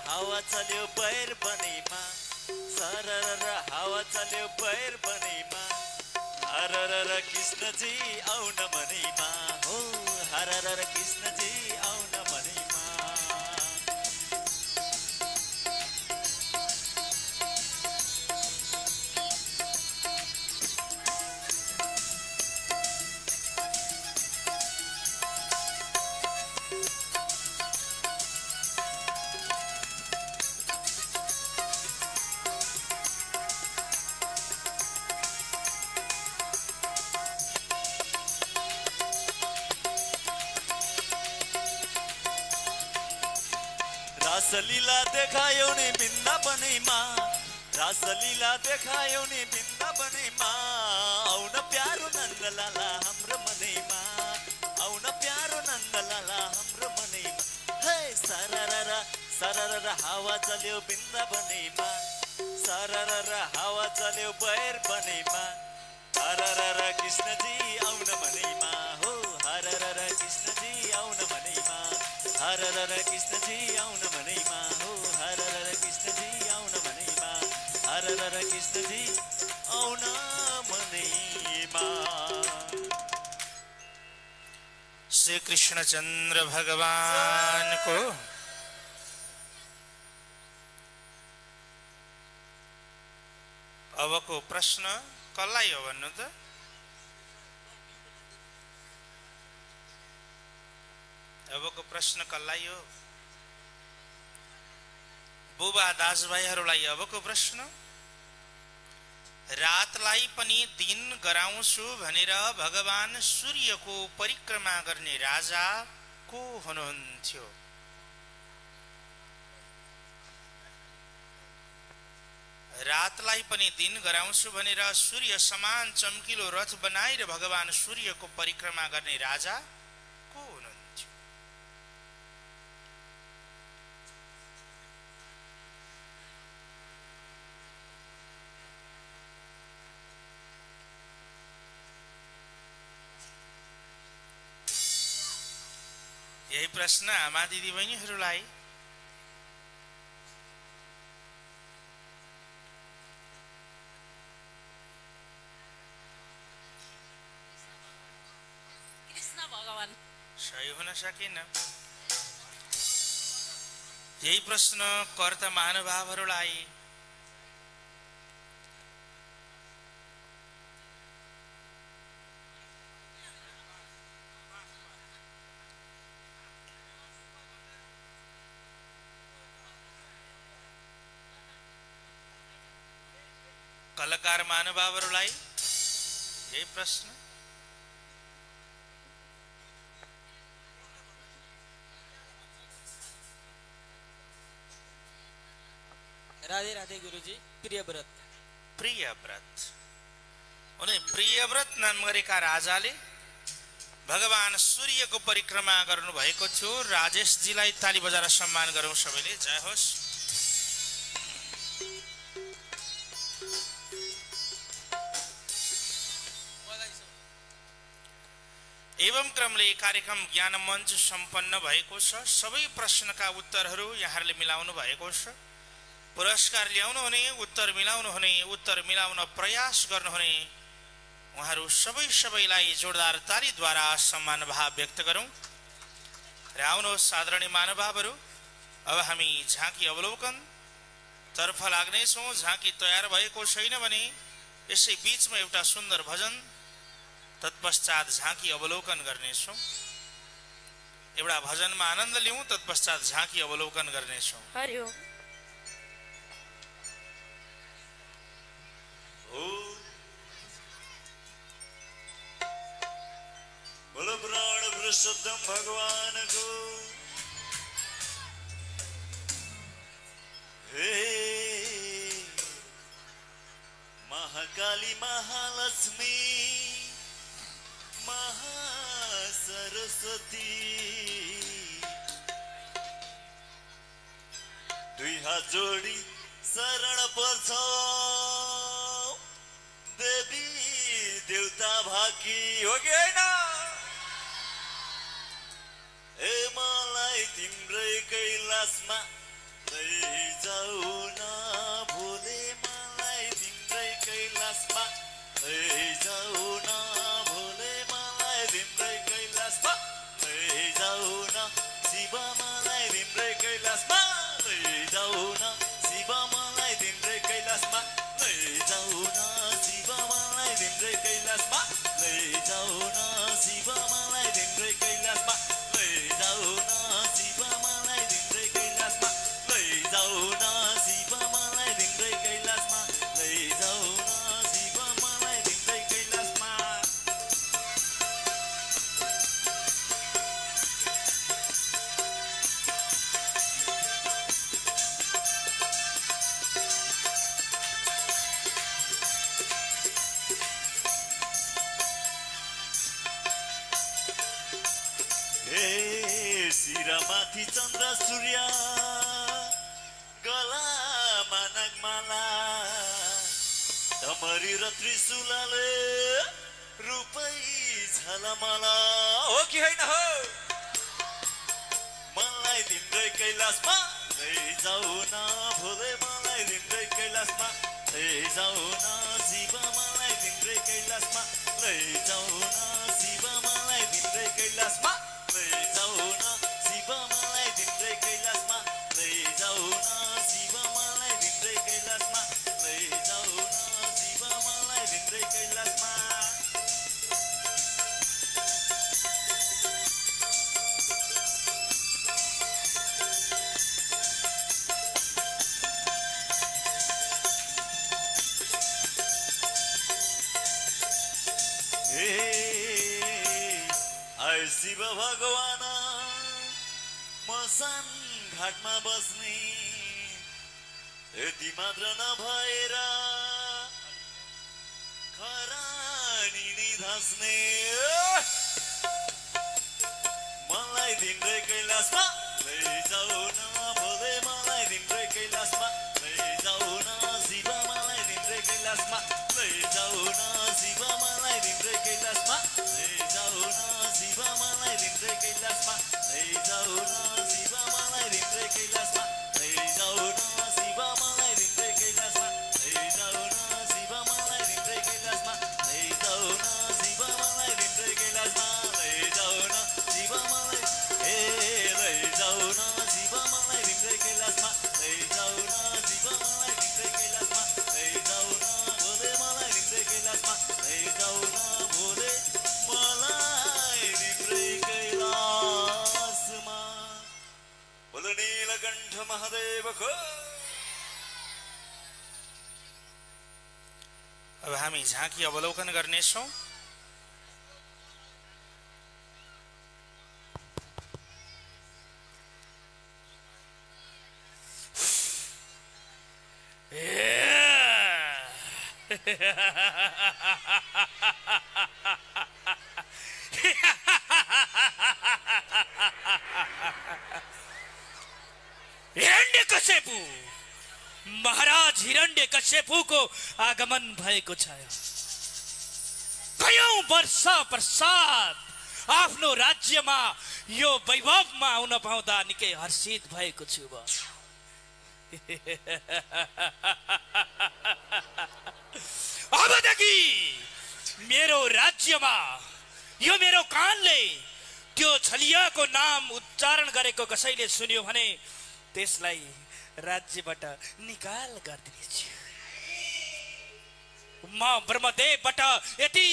S1: हावा चल्यो बहेर बनैमा, सरर हावा चल्यो बहेर बनैमा, हरर कृष्णजी आउन मनैमा, हो हरर कृष्णजी आउन मनैमा। रासलीला देखायौ नि वृन्दावनैमा रासलीला देखायौ नि वृन्दावनैमा आउन प्यारो नन्दलाला हाम्रो मनैमा आउन प्यारो नन्दलाला हाम्रो मनैमा हे सरररा सरररा हावा चल्यो वृन्दावनैमा सरररा हावा चल्यो बैर बनैमा हरररा कृष्णजी आउन मनैमा हो हरररा कृष्णजी आउन मनैमा हरररा कृष्णजी आउन मनैमा हो हरररा कृष्णजी आउन मनैमा हरररा कृष्णजी आउन मनैमा।
S2: श्री कृष्णचंद्र भगवान को अब को प्रश्न कसलाई हो भन्नु त? अबको प्रश्न कसलाई हो? बुबा दाजुभाइहरूलाई अबको प्रश्न। रातलाई पनि दिन गराउँछु भनेर भगवान सूर्यको परिक्रमा गर्ने राजा को हुनुहुन्थ्यो? रातलाई पनि दिन गराउँछु भनेर सूर्य समान चम्किलो रथ बनाएर भगवान सूर्यको परिक्रमा गर्ने राजा को हुनुहुन्थ्यो? यही प्रश्न आमा दिदी बहिनीहरूलाई। सही हुन सकेन। यही प्रश्न कर्ता महानुभावहरूलाई। कलाकार महानुभावहरूलाई यही प्रश्न।
S8: राधे राधे गुरुजी। प्रियव्रत
S2: प्रियव्रत उनी प्रियव्रत नाम गरेका राजाले भगवान सूर्यको परिक्रमा गर्नु भएको थियो। राजेशजीलाई ताली बजाएर सम्मान गरौँ सबैले। जय होस्। एवं क्रमले कार्यक्रम ज्ञान मञ्च सम्पन्न भएको छ। सबै प्रश्नका उत्तरहरू यहाँहरूले मिलाउनु भएको छ। पुरस्कार ल्याउनु हुने, उत्तर मिलाउनु हुने, उत्तर मिलाउन प्रयास गर्नुहुने उहाँहरू सबैलाई जोरदार तालीद्वारा सम्मान भाव व्यक्त गरौँ। र आउनुहोस् आदरणीय महानुभावहरू, अब हामी झाँकी अवलोकन तर्फ लाग्नेछौँ। झाँकी तयार भएको छैन भने यसै बीचमा एउटा सुन्दर भजन, तत्पश्चात झाँकी अवलोकन गर्नेछौँ। एउटा भजनमा आनन्द लिउँ, तत्पश्चात झाँकी अवलोकन गर्नेछौँ।
S3: हरिओम।
S1: बोलो प्राण पुरुषोत्तम भगवान को। हे महाकाली, महालक्ष्मी, महासरस्वती, दुई हात जोडी शरण पर्छौ देवी देवता भाकी हो कि होइन? ए मलाई तिम्रै कैलाशमा लैजाऊ न भोले, मलाई तिम्रै कैलाशमा लैजाऊ न भोले, मलाई तिम्रै कैलाशमा लैजाऊ न शिव, मलाई तिम्रै कैलाशमा लैजाऊ न शिव, मलाई तिम्रै कैलाशमा लैजाऊ न शिव, मलाई तिम्रै कैलाशमा लैजाऊ न शिव, मलाई तिम्रै कैलाशमा लैजाऊ न शिव, मलाई तिम्रै कैलाशमा माथि चन्द्र सूर्य गलामा नगमाला तमरी र त्रिशूलले रूपै झलमला हो कि होइन हो मलाई तिम्रै कैलाशमा लैजाऊ न भोले मलाई तिम्रै कैलाशमा लैजाऊ न शिव मलाई तिम्रै कैलाशमा लैजाऊ न शिव मलाई तिम्रै कैलाशमा लैजाऊ न शिव मलाई तिम्रै कैलाशमा लैजाऊ न शिव मलाई तिम्रै कैलाशमा लैजाऊ न शिव मलाई तिम्रै कैलाशमा शिव भगवान मसान घाटमा बस्ने यति मात्र नभएर खरानी नै धस्ने मलाई तिम्रै कैलाशमा लैजाऊ न भोले मलाई तिम्रै कैलाशमा लैजाऊ न शिव मलाई तिम्रै कैलाशमा लैजाऊ न शिव मलाई तिम्रै कैलाशमा लैजाऊ न शिव मलाई तिम्रै कैलाशमा लैजाऊ न शिव मलाई तिम्रै कैलाशमा लैजाऊ न शिव मलाई तिम्रै कैलाशमा लैजाऊ न शिव मलाई तिम्रै कैलाशमा लैजाऊ न शिव मलाई तिम्रै कैलाशमा लैजाऊ न शिव मलाई लैजाऊ न शिव मलाई तिम्रै कैलाशमा लैजाऊ न शिव मलाई तिम्रै कैलाशमा लैजाऊ न भोले मलाई तिम्रै कैलाशमा लैजाऊ न भोले मलाई तिम्रै कैलाशमा बोल नीलकण्ठ महादेवको।
S2: अब हामी झाँकी अवलोकन गर्नेछौँ।
S9: हिरण्यकश्यपु महाराज हिरण्यकश्यपुको आगमन भएको छ। कयौं वर्ष पश्चात आफ्नो राज्यमा यो वैभवमा आउन पाउँदा निकै हर्षित भएको छु। अबदेखि मेरो राज्यमा यो मेरो कानले त्यो छलियाको नाम उच्चारण गरेको कसैले सुन्यो भने त्यसलाई राज्यबाट निकाल गरिदिनेछु। म ब्रह्मदेवबाट यति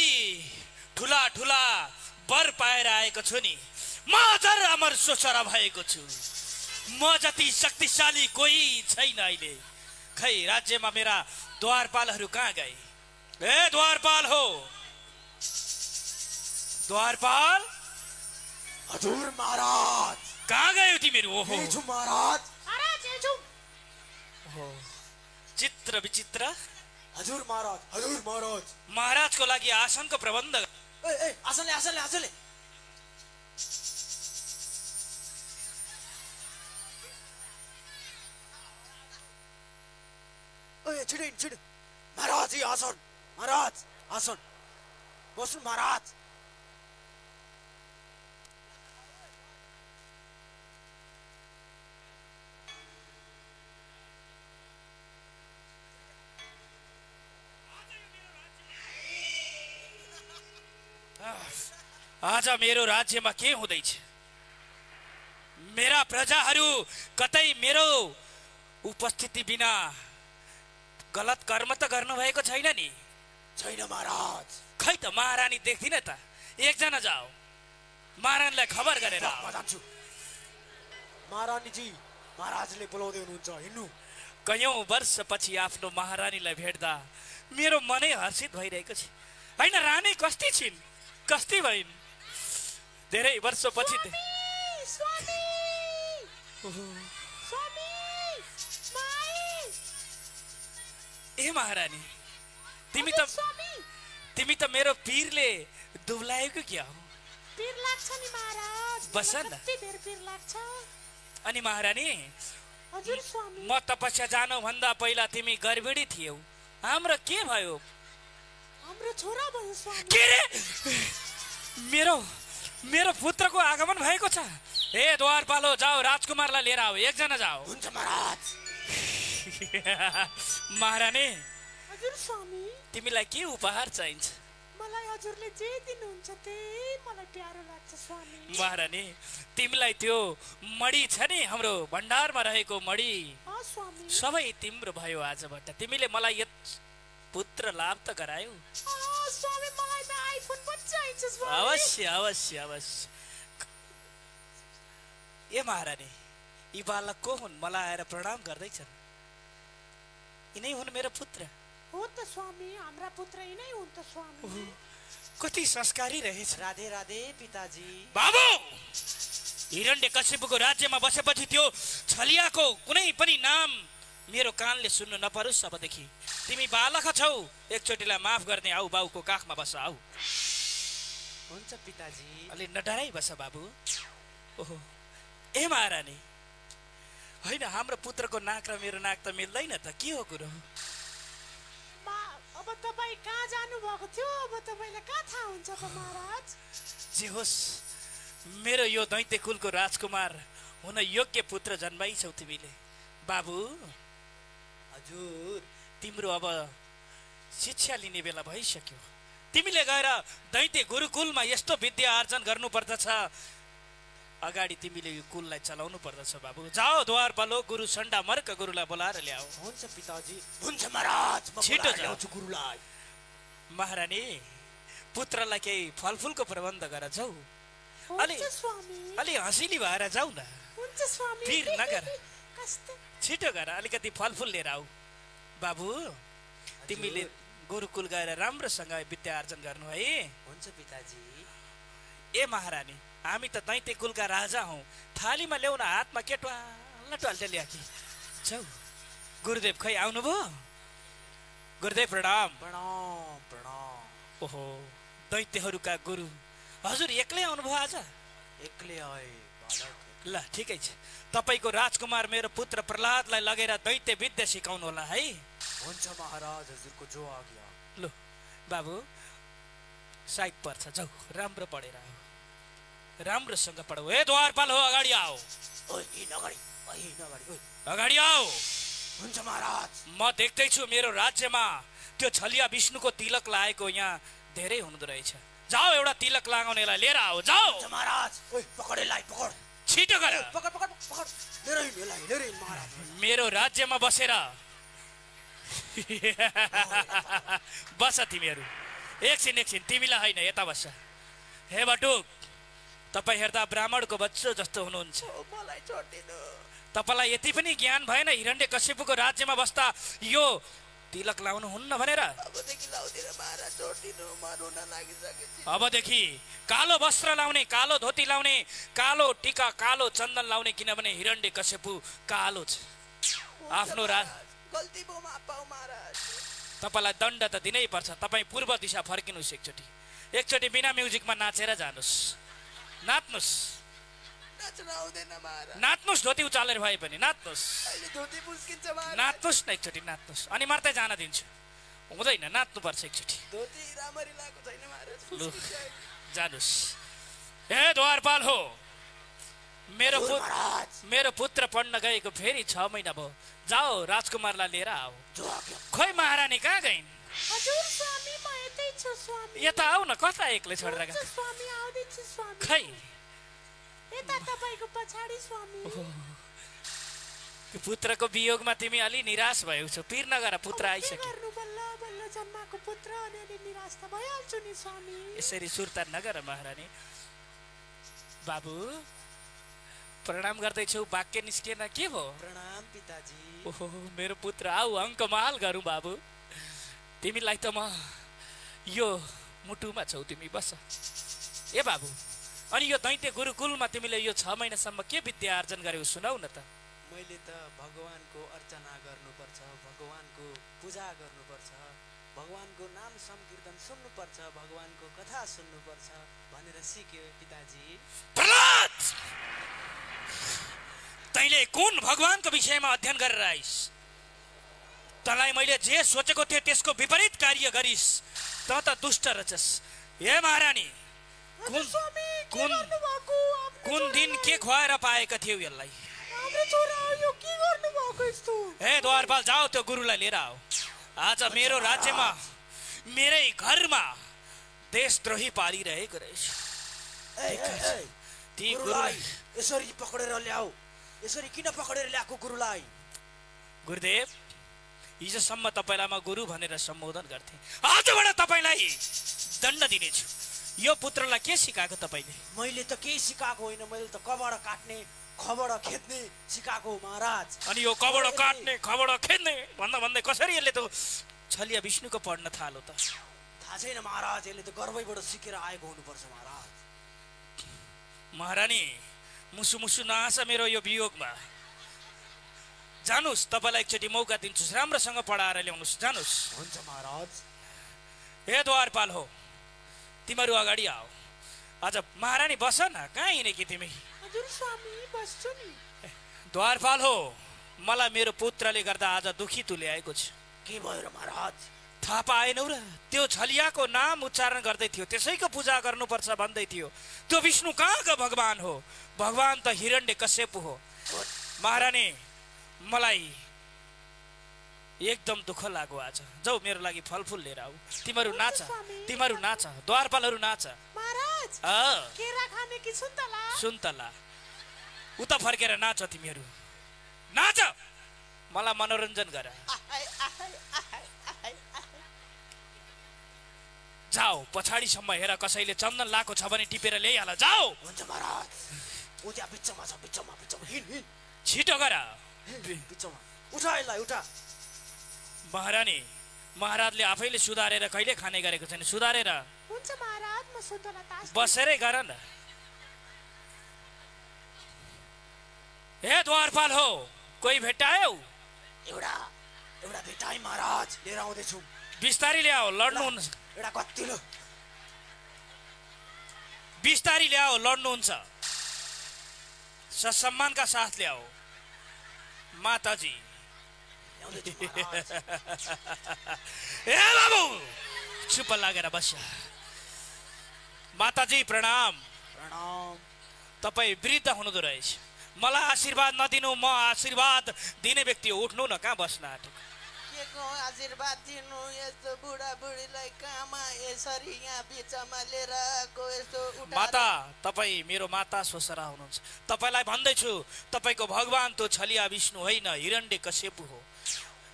S9: ठुला ठुला वर पाएर आएको छु नि, म अजर अमर सोचरा भएको छु। म जति शक्तिशाली कोही छैन अहिले। खै राज्यमा मेरा द्वारपालहरू कहाँ गए? ए द्वारपाल हो, द्वारपाल।
S10: हजुर महाराज।
S9: कहाँ गयो तिमीहरू? ओहो
S10: महाराज।
S9: चित्र विचित्र।
S10: हजुर महाराज, हजुर महाराज।
S9: महाराजको लागि आसनको प्रबन्ध।
S10: आसनले आसनले आसनले। छिटो छिटो महाराज, यी आसन। महाराज आसन बस्नु महाराज।
S9: आज मेरो राज्यमा के हुँदैछ? मेरा प्रजाहरू कतै मेरो उपस्थिति बिना गलत कर्म त गर्नु भएको छैन नि?
S10: छैन महाराज।
S9: खै त महारानी देख्दिन त? एकजना जाओ महारानीलाई खबर गरेर
S10: जान्छु। महारानीजी, महाराजले बोलाउँदै हुनुहुन्छ, हिँड्नु।
S9: कयौं वर्षपछि आफ्नो महारानीलाई भेट्दा मेरो मनै हर्षित भइरहेको छ। होइन, रानी कस्ती छिन्, कस्ती भइन्? धेरै वर्षपछि ए महारानी, तिमी त मेरो पीरले दुब्लाएको क्या हो?
S3: पिर लाग्छ नि महाराज
S9: बस न।
S3: कति धेर पिर लाग्छ
S9: अनि महारानी
S3: हजुर स्वामी
S9: म तपस्या जानु भन्दा पहिला तिमी गर्भिणी थियौ हाम्रो के भयो
S3: हाम्रो छोरा भयो स्वामी
S9: के रे मेरो मेरो पुत्रको आगमन भएको छ ए द्वारपालो जाऊ राजकुमारलाई लिएर आऊ एकजना जाऊ
S10: हुन्छ महाराज
S9: महारानी
S3: हजुर स्वामी
S9: तिमीलाई के उपहार चाहिन्छ
S3: मलाई हजुरले जे दिनुहुन्छ त्यही मलाई प्यारो लाग्छ स्वामी
S9: महारानी तिमीलाई त्यो मडी छ नि हाम्रो भण्डारमा रहेको मडी
S3: स्वामी
S9: सबै तिम्रो भयो आजबाट तिमीले मलाई पुत्र लाभ त गरायौ
S3: स्वामी मलाई त आइफोन पनि चाहिन्छ स्वामी
S9: अवश्य अवश्य अवश्य ए महारानी यी बालक को हुन् मलाई आएर प्रणाम गर्दैछन् यिनै हुन् मेरो पुत्र
S3: हो त स्वामी हाम्रा पुत्र यिनै हुन् त स्वामी
S9: कति संस्कारी रहेछ
S6: राधे राधे पिताजी
S9: बाबु हिरण्यकशिपुको राज्यमा बसेपछि त्यो छलियाको कुनै पनि नाम मेरो कानले सुन्नु नपरोस् अबदेखि तिमी बालक छौ एकचोटिलाई माफ गर्ने आऊ बाउको काखमा बस आऊ
S6: हुन्छ पिताजी
S9: अलि नडराई बस बाबु ओहो ए महारानी होइन हाम्रो पुत्रको नाक र मेरो नाक त मिल्दैन त के हो कुरो
S3: अब तपाई कहाँ जानु भएको थियो अब तपाईलाई कहाँ थाहा हुन्छ त महाराज
S9: जे होस् मेरो यो दैत्य कुलको राजकुमार हुन योग्य पुत्र जन्माइछौ तिमीले बाबु
S6: हजुर
S9: तिम्रो अब शिक्षा लिने बेला भइसक्यो तिमीले गएर दैत्य गुरुकुलमा यस्तो विद्या आर्जन गर्नुपर्दछ अगाडि तिमीले यो कुललाई चलाउनु पर्दछ बाबु जाओ द्वारपालो गुरु सण्डा मर्क गुरुलाई बोलाएर ल्याऊ
S6: हुन्छ पिताजी
S10: हुन्छ महाराज
S9: छिटो जाऊ
S10: गुरुलाई
S9: महारानी पुत्रलाई केही फलफुलको प्रबन्ध गर जाऊ अलि हँसिली भएर जाऊ न पिर नगर छिटो गर अलिकति फलफुल लिएर आऊ बाबु तिमीले गुरुकुल गएर राम्रोसँग विद्या आर्जन गर्नु है
S6: हुन्छ पिताजी
S9: ए महारानी हामी त दैत्य कुलका राजा हौ थालीमा ल्याउन हातमा के ट्वाल ट्वाल ल्या कि जाऊ गुरुदेव खै आउनुभयो गुरुदेव प्रणाम
S6: प्रणाम प्रणाम
S9: ओहो दैत्यहरूका गुरु हजुर एक्लै आउनुभयो आज
S6: एक्लै आए बालक
S9: ल ठिकै छ तपाईको राजकुमार मेरो पुत्र प्रहलादलाई लगेर दैत्य विद्या सिकाउनु होला है
S6: हुन्छ महाराज हजुरको जो आज्ञा
S9: लो बाबु साइड पर्छ जाऊ राम्रो पढेर आऊ राम्रोसँग पढौ ए द्वारपाल हो अगाडि आओ अगाडि आओ
S10: हुन्छ महाराज
S9: म देख्दैछु मेरो राज्यमा त्यो छलिया विष्णुको तिलक लगाएको यहाँ धेरै हुँदो रहेछ जाओ एउटा तिलक लगाउनेलाई लिएर आओ जाओ
S10: महाराज पकडलाई पकड
S9: छिटो गर
S10: पकड पकड पकड लिएर महाराज
S9: मेरो राज्यमा बसेर बस तिमीहरू एकछिन तिमीलाई होइन यता बस हे बटुक तपाईँ हेर्दा ब्राह्मणको बच्चो जस्तो हुनुहुन्छ
S10: मलाई छोड्दिनु
S9: तपाईलाई यति पनि ज्ञान भएन हिरण्यकशिपुको राज्यमा बस्दा यो तिलक लाउनु हुन्न भनेर
S10: अबदेखि लाउँदिन महाराज छोड्दिनु म रुन लागिसकेछु
S9: अबदेखि कालो वस्त्र लाउने कालो धोती लाउने कालो टीका कालो चन्दन लाउने किनभने हिरण्यकशिपु कालो छ आफ्नो
S10: गल्ती भयो माफ पाऊ महाराज
S9: तपाईलाई दण्ड त दिनै पर्छ तपाईँ पूर्व दिशा फर्किनुहोस् एकचोटि बिना म्युजिकमा नाचेर जानुहोस् नाच्नुहोस् नाच्नुहोस् धोती उचालेर भए पनि नाच्नुहोस् नाच्नुहोस् न एकचोटि नाच्नुहोस् अनि मात्रै जान दिन्छु हुँदैन नाच्नुपर्छ एकचोटि जानुहोस् ए द्वारपाल हो मेरो पुत्र पढ्न गएको फेरि 6 महिना भयो जाओ राजकुमारलाई लिएर आओ खोइ महारानी कहाँ गइन्
S3: हजुर स्वामी म यतै छु स्वामी
S9: यता आऊ न कता एक्लै छोडेर गए
S3: स्वामी आउँदैछु स्वामी
S9: खै
S3: यता तपाईको पछाडी स्वामी
S9: पुत्रको वियोगमा तिमी अलि निराश भयौ छौ पिर नगर पुत्र आइसक्यो
S3: गर्नु बल्ल बल्ल जन्माको पुत्र अनि अलि निराश त भइहाल्छु नि स्वामी
S9: यसरी सुर्ता नगर महारानी बाबु प्रणाम गर्दैछौ वाक्य निस्किएन के भो
S6: प्रणाम पिताजी
S9: ओहो मेरो पुत्र आऊ अङ्कमाल गरौँ बाबु तिमीलाई त म यो मुटुमा छौ तिमी बस ए बाबु अनि यो दैत्य गुरुकुलमा तिमीले यो 6 महिनासम्म के विद्या आर्जन गर्यौ सुनाउ न त
S6: मैले त भगवानको अर्चना गर्नुपर्छ भगवानको पूजा गर्नुपर्छ भगवानको नाम संकीर्तन सुन्नुपर्छ, भगवानको कथा सुन्नुपर्छ भनेर सिक्यो पिताजी।
S9: प्रहलाद, तैले कुन भगवानको विषयमा अध्ययन गरेर आइस? तँलाई मैले जे सोचेको थिएँ त्यसको विपरीत कार्य गरिस, त त दुष्ट रहेछस्। हे महारानी, कुन दिन के खुवाएर पाएका थियौ यसलाई? हे द्वारपाल, जाऊ त्यो गुरुलाई लिएर आओ। आज मेरो राज्यमा मेरै घरमा देशद्रोही पालिरहेको रहेछ। ती गुरुलाई
S10: यसरी पकडेर ल्याऊ। यसरी किन पकडेर ल्याएको गुरुलाई?
S9: गुरुदेव, हिजोसम्म तपाईँलाई म गुरु भनेर सम्बोधन गर्थे, आजबाट तपाईँलाई दण्ड दिनेछु। यो पुत्रलाई के सिकाएको तपाईँले?
S10: मैले त केही सिकाएको होइन, मैले त कबड काट्ने खबड खेद्ने सिकाएको महाराज।
S9: अनि यो कबड काट्ने खबड खेद्ने भन्दा भन्दै कसरी यसले त छलिया विष्णुको पढ्न थालो त?
S10: थाहा छैन महाराज, यसले त गर्वैबाट सिकेर आएको हुनुपर्छ महाराज।
S9: महारानी, मुसु मुसु नहाँस मेरो यो वियोगमा। जानुस्, तपाईँलाई एकचोटि मौका दिन्छु, राम्रोसँग पढाएर ल्याउनुहोस्। जानुस्।
S10: हुन्छ महाराज।
S9: हे द्वारपाल हो, तिमीहरू अगाडि आओ। आज महारानी बस न, कहाँ हिँडेकी तिमी?
S3: हजुर स्वामी, बस्छु नि।
S9: द्वारपाल हो, मलाई मेरो पुत्रले गर्दा आज दुखी तुल्याएको छ।
S10: के भयो र महाराज?
S9: थाहा पाएनौ र? त्यो छलियाको नाम उच्चारण गर्दै थियो, त्यसैको पूजा गर्नुपर्छ भन्दै थियो। त्यो विष्णु कहाँको भगवान हो? भगवान त हिरण्यकश्यप हो। महारानी, मलाई एकदम दुःख लाग्यो आज। जाऊ, मेरो लागि फलफुल लिएर आऊ। तिमीहरू नाच, तिमीहरू नाच, द्वारपालहरू नाच।
S3: महाराज, केरा खाने कि सुन्तला? सुन्तला।
S9: उता फर्केर नाच, तिमीहरू नाच, मलाई मनोरञ्जन गर। जाऊ, पछाडिसम्म हेर, कसैले चन्दन लाएको छ भने टिपेर ल्याइहाल। जाऊ।
S10: हुन्छ महाराज। उता बिचमा छ, बिचमा बिचमा हिँड हिँड।
S9: छिटो गर।
S10: बिचमा उठा यसलाई, उठा।
S9: महारानी, महाराजले आफैले सुधारेर कहिले खाने गरेको छैन। सुधारेर।
S3: हुन्छ महाराज, म सुन्तला तास
S9: बसेरै गर न। हे द्वारपाल हो, कोही भेट्टायौ?
S10: एउटा भेटाइ महाराज, लिएर आउँदैछु।
S9: बिस्तारी ल्याऊ, लड्नुहुन्छ।
S10: एउटा कत्तिलो
S9: बिस्तारी ल्याऊ, लड्नुहुन्छ। सम्मानका साथ ल्याऊ। माताजी। ए बाबु, चुप लागेर बस। माताजी प्रणाम।
S10: प्रणाम।
S9: तपाईँ वृद्ध हुनुहुँदो रहेछ, मलाई आशीर्वाद नदिनु, म आशीर्वाद दिने व्यक्ति हो। उठ्नु न, कहाँ बस्न आँटेको?
S11: को आशीर्वाद दिनु? यस्तो बुढा बुढीलाई कहाँमा यसरी यहाँ बिचमा लिएर आएको? यस्तो
S9: माता, तपाईँ मेरो माता सोसरा हुनुहुन्छ। तपाईँलाई भन्दैछु, तपाईँको भगवान त छलिया विष्णु होइन, हिरण्यकश्यप हो।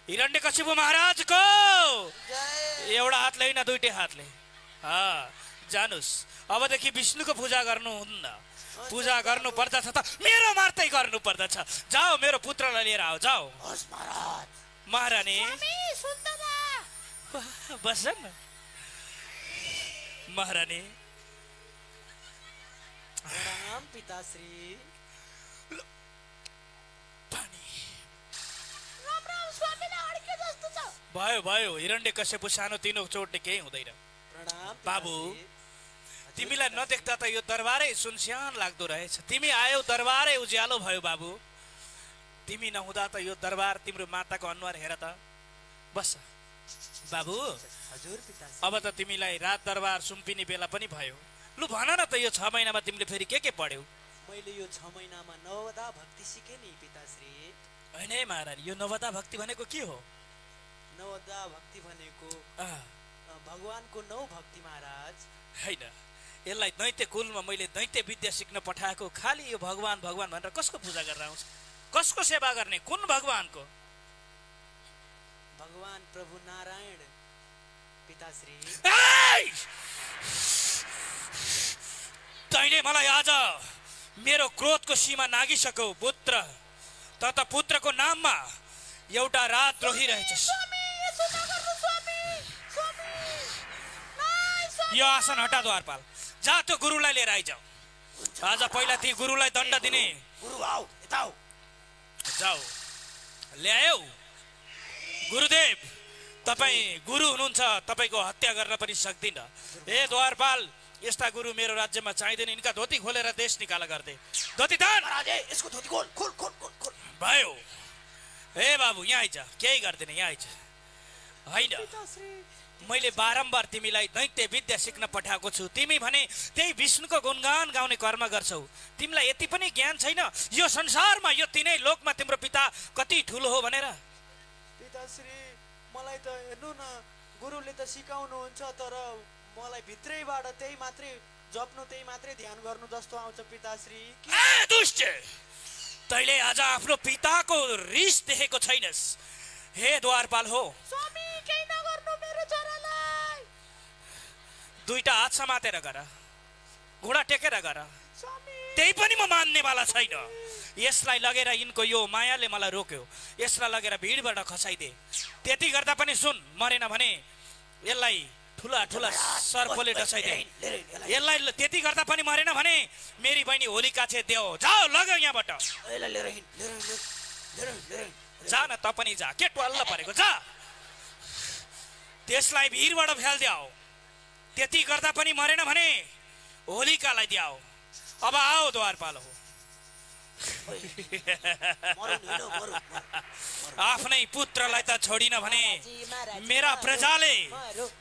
S9: हिरण्यकश्यप महाराजको एउटा हातले होइन, दुईटै हातले। जानुस्, अबदेखि विष्णुको पूजा गर्नुहुन्न। पूजा गर्नु पर्दछ त मेरो मार्दै गर्नु पर्दछ। जाऊ, मेरो पुत्रलाई लिएर आऊ। जाऊ। महारानी, बस न। महारानी,
S6: प्रणाम पिताश्री।
S9: भयो भयो, हिरण्यकश्यप सानो तिनो चोटले केही हुँदैन। बाबु, तिमीलाई नदेख्दा त यो दरबारै सुनसान लाग्दो रहेछ। तिमी आयौ, दरबारै उज्यालो भयो। बाबु, तिमी नहुँदा त यो दरबार, तिम्रो माताको अनुहार हेर त। बस बाबु।
S6: हजुर पिताश्री।
S9: अब त तिमीलाई रात दरबार सुम्पिने बेला पनि भयो। लु भन न त, यो 6 महिनामा तिमीले फेरि के पढ्यौ?
S6: मैले यो 6 महिनामा नवदा भक्ति सिकेँ नि पिताश्री।
S9: होइन है महारानी, यो नवदा भक्ति भनेको के हो?
S6: नवदा भक्ति भनेको भगवानको 9 भक्ति महाराज।
S9: होइन, यसलाई दैत्य कुलमा मैले दैत्य विद्या सिक्न पठाएको। खालि यो भगवान भगवान भनेर कसको पूजा गरेर आउँछ? कसको सेवा गर्ने? कुन भगवानको?
S6: भगवान प्रभु नारायण पिताश्री।
S9: तैले मलाई आज मेरो क्रोधको सीमा नागिसक्यो। पुत्र, त पुत्रको नाममा एउटा राजद्रोही रहेछस्। यो आसन हटा द्वारपाल। जा, त्यो गुरुलाई लिएर आइजाऊ। आज पहिला ती गुरुलाई दण्ड दिने।
S10: गुरु आऊ, यता आऊ।
S9: जाऊ, ल्यायौ। गुरुदेव, तपाईँ गुरु हुनुहुन्छ, तपाईँको हत्या गर्न पनि सक्दिन। ए द्वारपाल, यस्ता गुरु मेरो राज्यमा चाहिँदैन। इनका धोती खोलेर देश निकाला गर्दे। धोती तान।
S10: यसको धोती खोल खोल खोल खोल खोल।
S9: भयो। ए बाबु यहाँ आइज, केही गर्दैन, यहाँ आइज। होइन, मैले बारम्बार तिमीलाई दैत्य विद्या सिक्न पठाएको छु। तिमी भने त्यही विष्णुको गुणगान गाउने कर्म गर्छौ। तिमीलाई यति पनि ज्ञान छैन यो संसारमा, यो तिनै लोकमा तिम्रो पिता कति ठुलो हो भनेर?
S10: पिताश्री, मलाई त हेर्नु न, गुरुले त सिकाउनुहुन्छ, तर मलाई भित्रैबाट त्यही मात्रै जप्नु, त्यही मात्रै ध्यान गर्नु जस्तो आउँछ पिताश्री।
S9: ए दुष्ट, तैले आज आफ्नो पिताको रिस देखेको छैनस्। हे द्वारपाल हो,
S11: स्वामी केही नगर्नु मेरो छोरालाई।
S9: दुईटा हात समातेर गर, घुँडा टेकेर गर।
S11: स्वामी
S9: त्यही पनि म मान्नेवाला छैन। यसलाई लगेर यिनको यो मायाले मलाई रोक्यो। यसलाई लगेर भिडबाट खसाइदे। त्यति गर्दा पनि सुन, मरेन भने यसलाई ठुला ठुला सर्पले डसाइदे। यसलाई त्यति गर्दा पनि मरेन भने मेरी बहिनी होलिका छे देऊ। जाऊ, लग्यो यहाँबाट। जा न, त पनि जा, के टुवाल्ल परेको, जा। त्यसलाई भिरबाट फ्याल्द्याऊ। त्यति गर्दा पनि मरेन भने होलिकालाई द्याऊ। अब आओ द्वारपाल हो। आफ्नै पुत्रलाई त छोडिन भने मेरा प्रजाले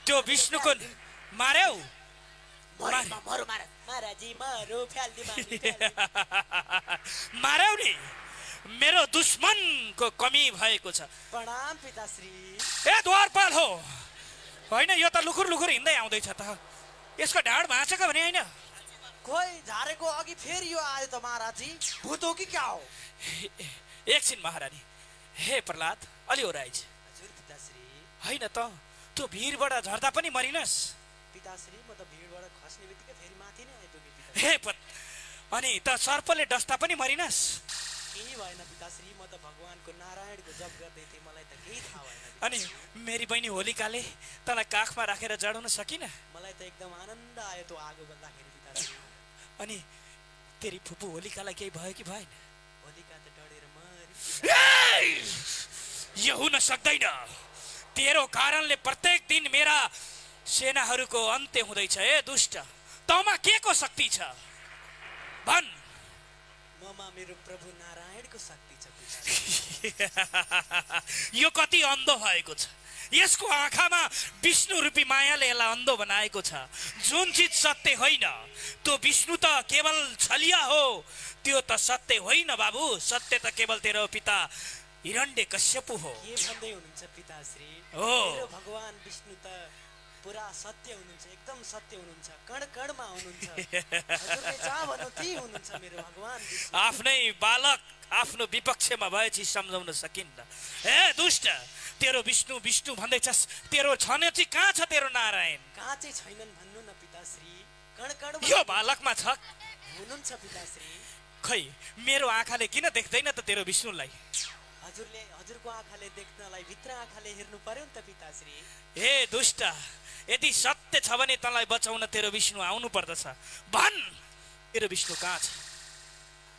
S9: त्यो विष्णुको मार्यौ। मार्यौ नि, मेरो दुश्मनको कमी भएको छ।
S10: प्रणाम पिताश्री।
S9: ए द्वारपाल हो, होइन यो त लुखुर लुखुर हिँड्दै आउँदैछ त। यसको ढाड भाँचेको भने होइन?
S10: खोइ झारेको अघि फेरि यो आयो त महाराजजी। भूत हो कि क्या हो?
S9: एकछिन महारानी। हे प्रहलाद, अलि ओराइज।
S10: हजुर पिताश्री।
S9: होइन त, त्यो भिरबाट झर्दा पनि मरिनस्।
S10: पिताश्री, म त भिरबाट खस्ने बित्तिकै फेरि माथि नै आइपुगे पिताश्री।
S9: हे अनि त सर्पले डस्दा पनि मरिनस्?
S10: केही भएन पिताश्री, म त भगवानको नारायणको जप गर्दै थिएँ, मलाई त केही थाहा भएन।
S9: अनि मेरी बहिनी होलिकाले तँलाई काखमा राखेर जडाउन सकिन?
S10: मलाई त एकदम आनन्द आयो त्यो आगो बल्दाखेरि पिताश्री।
S9: अनि तेरी फुपू होलिकालाई केही भयो कि भएन?
S10: होलिका त डढेर मरि।
S9: यो हुन सक्दैन। तेरो कारणले प्रत्येक दिन मेरा सेनाहरूको अन्त्य हुँदैछ। ए दुष्ट, तँमा के को शक्ति छ भन्?
S10: ममा मेरो प्रभु नारायणको शक्ति छ।
S9: यो कति अन्धो भएको छ। यसको आँखामा विष्णु रूपी मायाले यसलाई अन्धो बनाएको छ। जुन चिज सत्य होइन त्यो विष्णु त केवल छलिया हो, त्यो त सत्य होइन बाबु। सत्य त केवल तेरो पिता हिरण्यकश्यपु हो।
S10: के भन्दै हुनुहुन्छ पिताश्री?
S9: हो,
S10: मेरो भगवान विष्णु त पुरा सत्य हुनुहुन्छ, एकदम सत्य हुनुहुन्छ, कण कणमा हुनुहुन्छ। हजुरले जहाँ भन्नु त्यही हुनुहुन्छ मेरो भगवान विष्णु।
S9: आफ्नै बालक आफ्नो विपक्षमा भएपछि सम्झाउन सकिन्न। हे दुष्ट, तेरो विष्णु विष्णु भन्दैछस्, तेरो छने चाहिँ कहाँ छ तेरो नारायण?
S10: कहाँ चाहिँ छैनन् भन्नु न पिताश्री। कण कणमा
S9: यो बालकमा छ
S10: हुनुहुन्छ पिताश्री।
S9: खै मेरो आँखाले किन देख्दैन त तेरो विष्णुलाई?
S10: हजुरले हजुरको आँखाले देख्नलाई भित्र आँखाले हेर्नु पर्यो नि त पिताश्री।
S9: हे दुष्ट, यदि सत्य छ भने तँलाई बचाउन तेरो विष्णु आउनु पर्दछ। भन्, तेरो विष्णु कहाँ छ?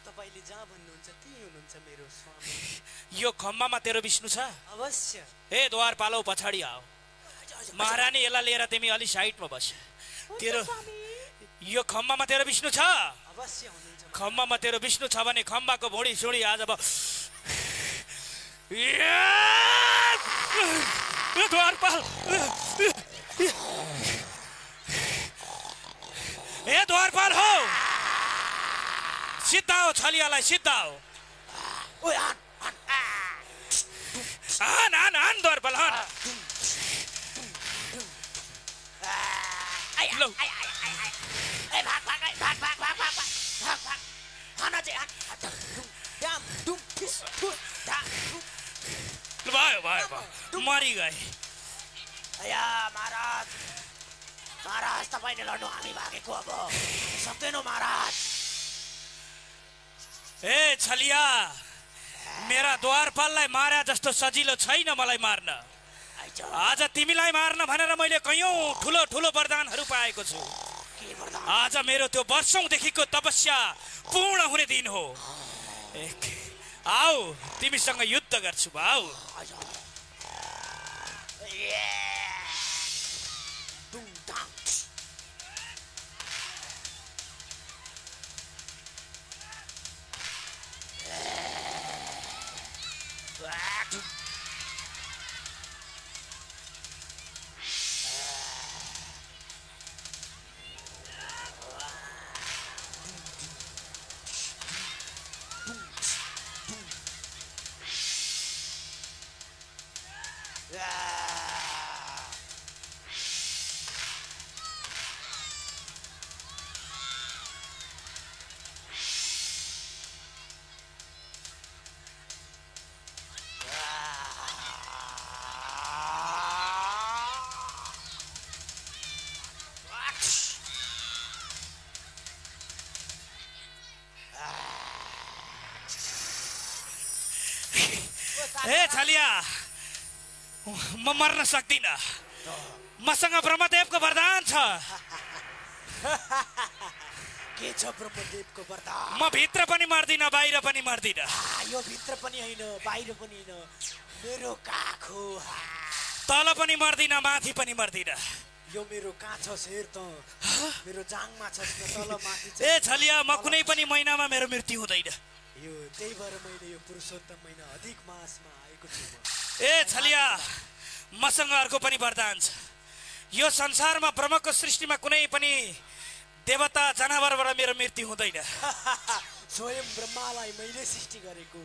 S10: तपाईले जहाँ भन्नुहुन्छ त्यही हुनुहुन्छ मेरो स्वामी।
S9: यो खम्बामा तेरो विष्णु छ?
S10: अवश्य।
S9: हे द्वारपालो, पछाडि आओ। महारानी यसलाई लिएर तिमी अलि साइडमा बस। तेरो यो खम्बामा तेरो विष्णु छ?
S10: अवश्य हुनुहुन्छ।
S9: खम्बामा तेरो विष्णु छ भने खम्बाको भुँडी सुडी आज अब द्वारपाल, ए द्वारपाल हो, सिद्धा हो, छलियालाई सिद्धा हो। हान हान हान द्वारपाल हान। भयो भयो भयो, मरि गए।
S10: महाराज, महाराज तपाईले लड्नु, हामी भागेको अब सक्दैनौ महाराज।
S9: ए छलिया, मेरा द्वारपाललाई मारा जस्तो सजिलो छैन मलाई मार्न। आज तिमीलाई मार्न भनेर मैले कयौं ठुलो ठुलो वरदानहरू पाएको छु। आज मेरो त्यो वर्षौंदेखिको तपस्या पूर्ण हुने दिन हो। आओ, तिमीसँग युद्ध गर्छु। आओ। ए छलिया म मर्न सक्दिन मसँग ब्रह्मदेवको वरदान छ
S10: के छ ब्रह्मदेवको वरदान
S9: म भित्र पनि मर्दिन बाहिर पनि मर्दिन
S10: यो भित्र पनि हैन बाहिर पनि हैन मेरो काख हो
S9: तल पनि मर्दिन माथि पनि मर्दिन
S10: यो मेरो कहाँ छ शेर त मेरो जाङमा छ तल माथि छ
S9: ए छलिया म कुनै पनि महिनामा मेरो मृत्यु हुँदैन
S10: यो त्यही भएर मैले यो पुरुषोत्तम महिना अधिक मासमा आएको छु
S9: ए छलिया मसँग अर्को पनि वरदान छ यो संसारमा ब्रह्मको सृष्टिमा कुनै पनि देवता जनावरबाट मेरो मृत्यु हुँदैन
S10: स्वयं ब्रह्मालाई मैले सृष्टि गरेको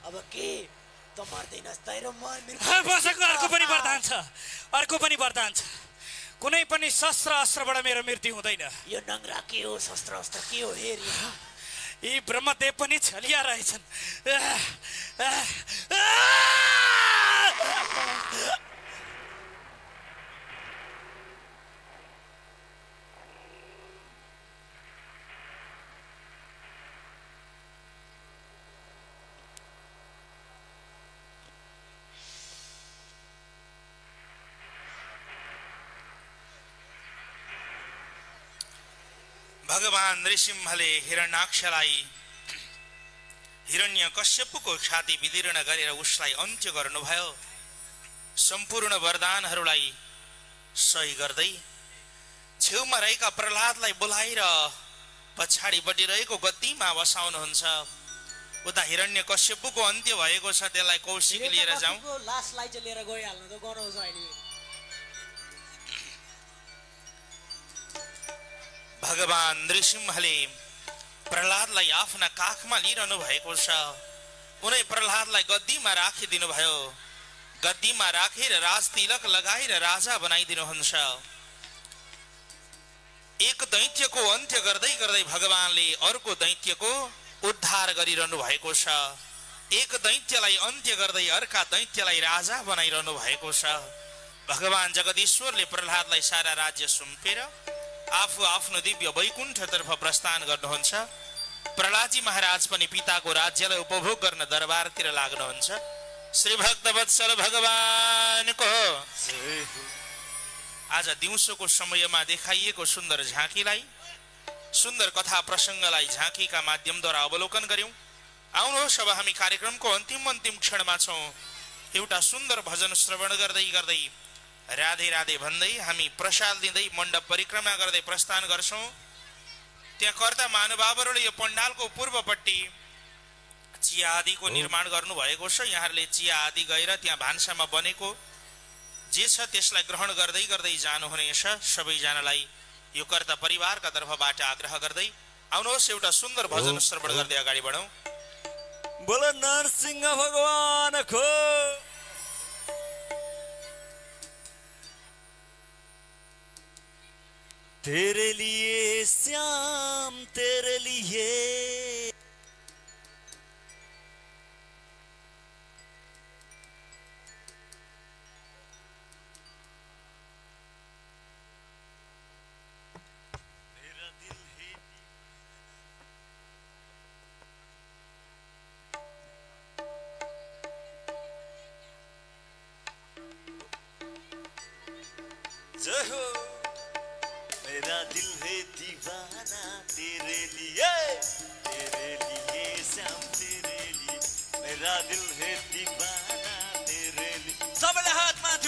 S10: अब के त मर्दैनस् तर
S9: मसँग अर्को पनि वरदान छ अर्को पनि वरदान छ कुनै पनि शस्त्र अस्त्रबाट मेरो मृत्यु हुँदैन
S10: यो नङ्ग्रा के हो शस्त्र अस्त्र के हो हेर
S9: यी ब्रह्मदेव पनि छलिया रहेछन्
S2: भगवान नृसिंहले हिरण्याक्षलाई हिरण्यकश्यपको छाती विदीर्ण गरेर उसलाई अन्त्य गर्नुभयो सम्पूर्ण वरदानहरूलाई सही गर्दै छेउमा रहेका प्रहलादलाई बोलाएर पछाडिपट्टि रहेको गद्दीमा बसाउनुहुन्छ उता हिरण्यकश्यपको अन्त्य भएको छ त्यसलाई कौशिक लिएर जाउँ
S10: लासलाई चाहिँ लिएर गइहाल्नु त गराउँछ अहिले
S2: भगवान नृसिंहले प्रहलादलाई आफ्ना काखमा लिइरहनु भएको छ उनी प्रहलादलाई गद्दीमा राखिदिनु भयो गद्दीमा राखेर राजतिलक लगाएर राजा बनाइदिनुहुन्छ एक दैत्यको अन्त्य गर्दै गर्दै भगवानले अर्को दैत्यको उद्धार गरिरहनु भएको छ एक दैत्यलाई अन्त्य गर्दै अर्का दैत्यलाई राजा बनाइरहनु भएको छ भगवान जगदीश्वरले प्रहलादलाई सारा राज्य सुम्पेर आफू आफ्नो दिव्य वैकुण्ठतर्फ प्रस्थान गर्नुहुन्छ प्रहलादजी महाराज पनि पिताको राज्यलाई उपभोग गर्न दरबारतिर लाग्नुहुन्छ श्री भक्तवत्सल भगवानको आज दिउँसोको समयमा देखाइएको सुन्दर झाँकीलाई सुन्दर कथा प्रसङ्गलाई झाँकीका माध्यमद्वारा अवलोकन गर्यौं आउनुहोस् अब हामी कार्यक्रमको अन्तिम क्षणमा छौं एउटा सुन्दर भजन श्रवण गर्दै गर्दै राधे राधे भन्दै हामी प्रसाद दिँदै मण्डप परिक्रमा गर्दै प्रस्थान गर्छौं त्यहाँ कर्ता महानुभावहरूले यो पण्डालको पूर्वपट्टि चिया आदिको निर्माण गर्नु भएको छ यहाँहरूले चिया आदि गएर त्यहाँ भान्सामा बनेको जे छ त्यसलाई ग्रहण गर्दै गर्दै जानुहुनेछ सबैजनालाई यो कर्ता परिवारका तर्फबाट आग्रह गर्दै आउनुहोस् एउटा सुन्दर भजन श्रवण गर्दै अगाडि बढौं
S1: बोलो नरसिंह भगवानको तेरे लिए श्याम तेरे लिए मेरा दिल है जय हो मेरा दिल है दीवाना तेरे लिए श्याम तेरे लिए मेरा दिल है दीवाना तेरे लिए सबैले हात माथि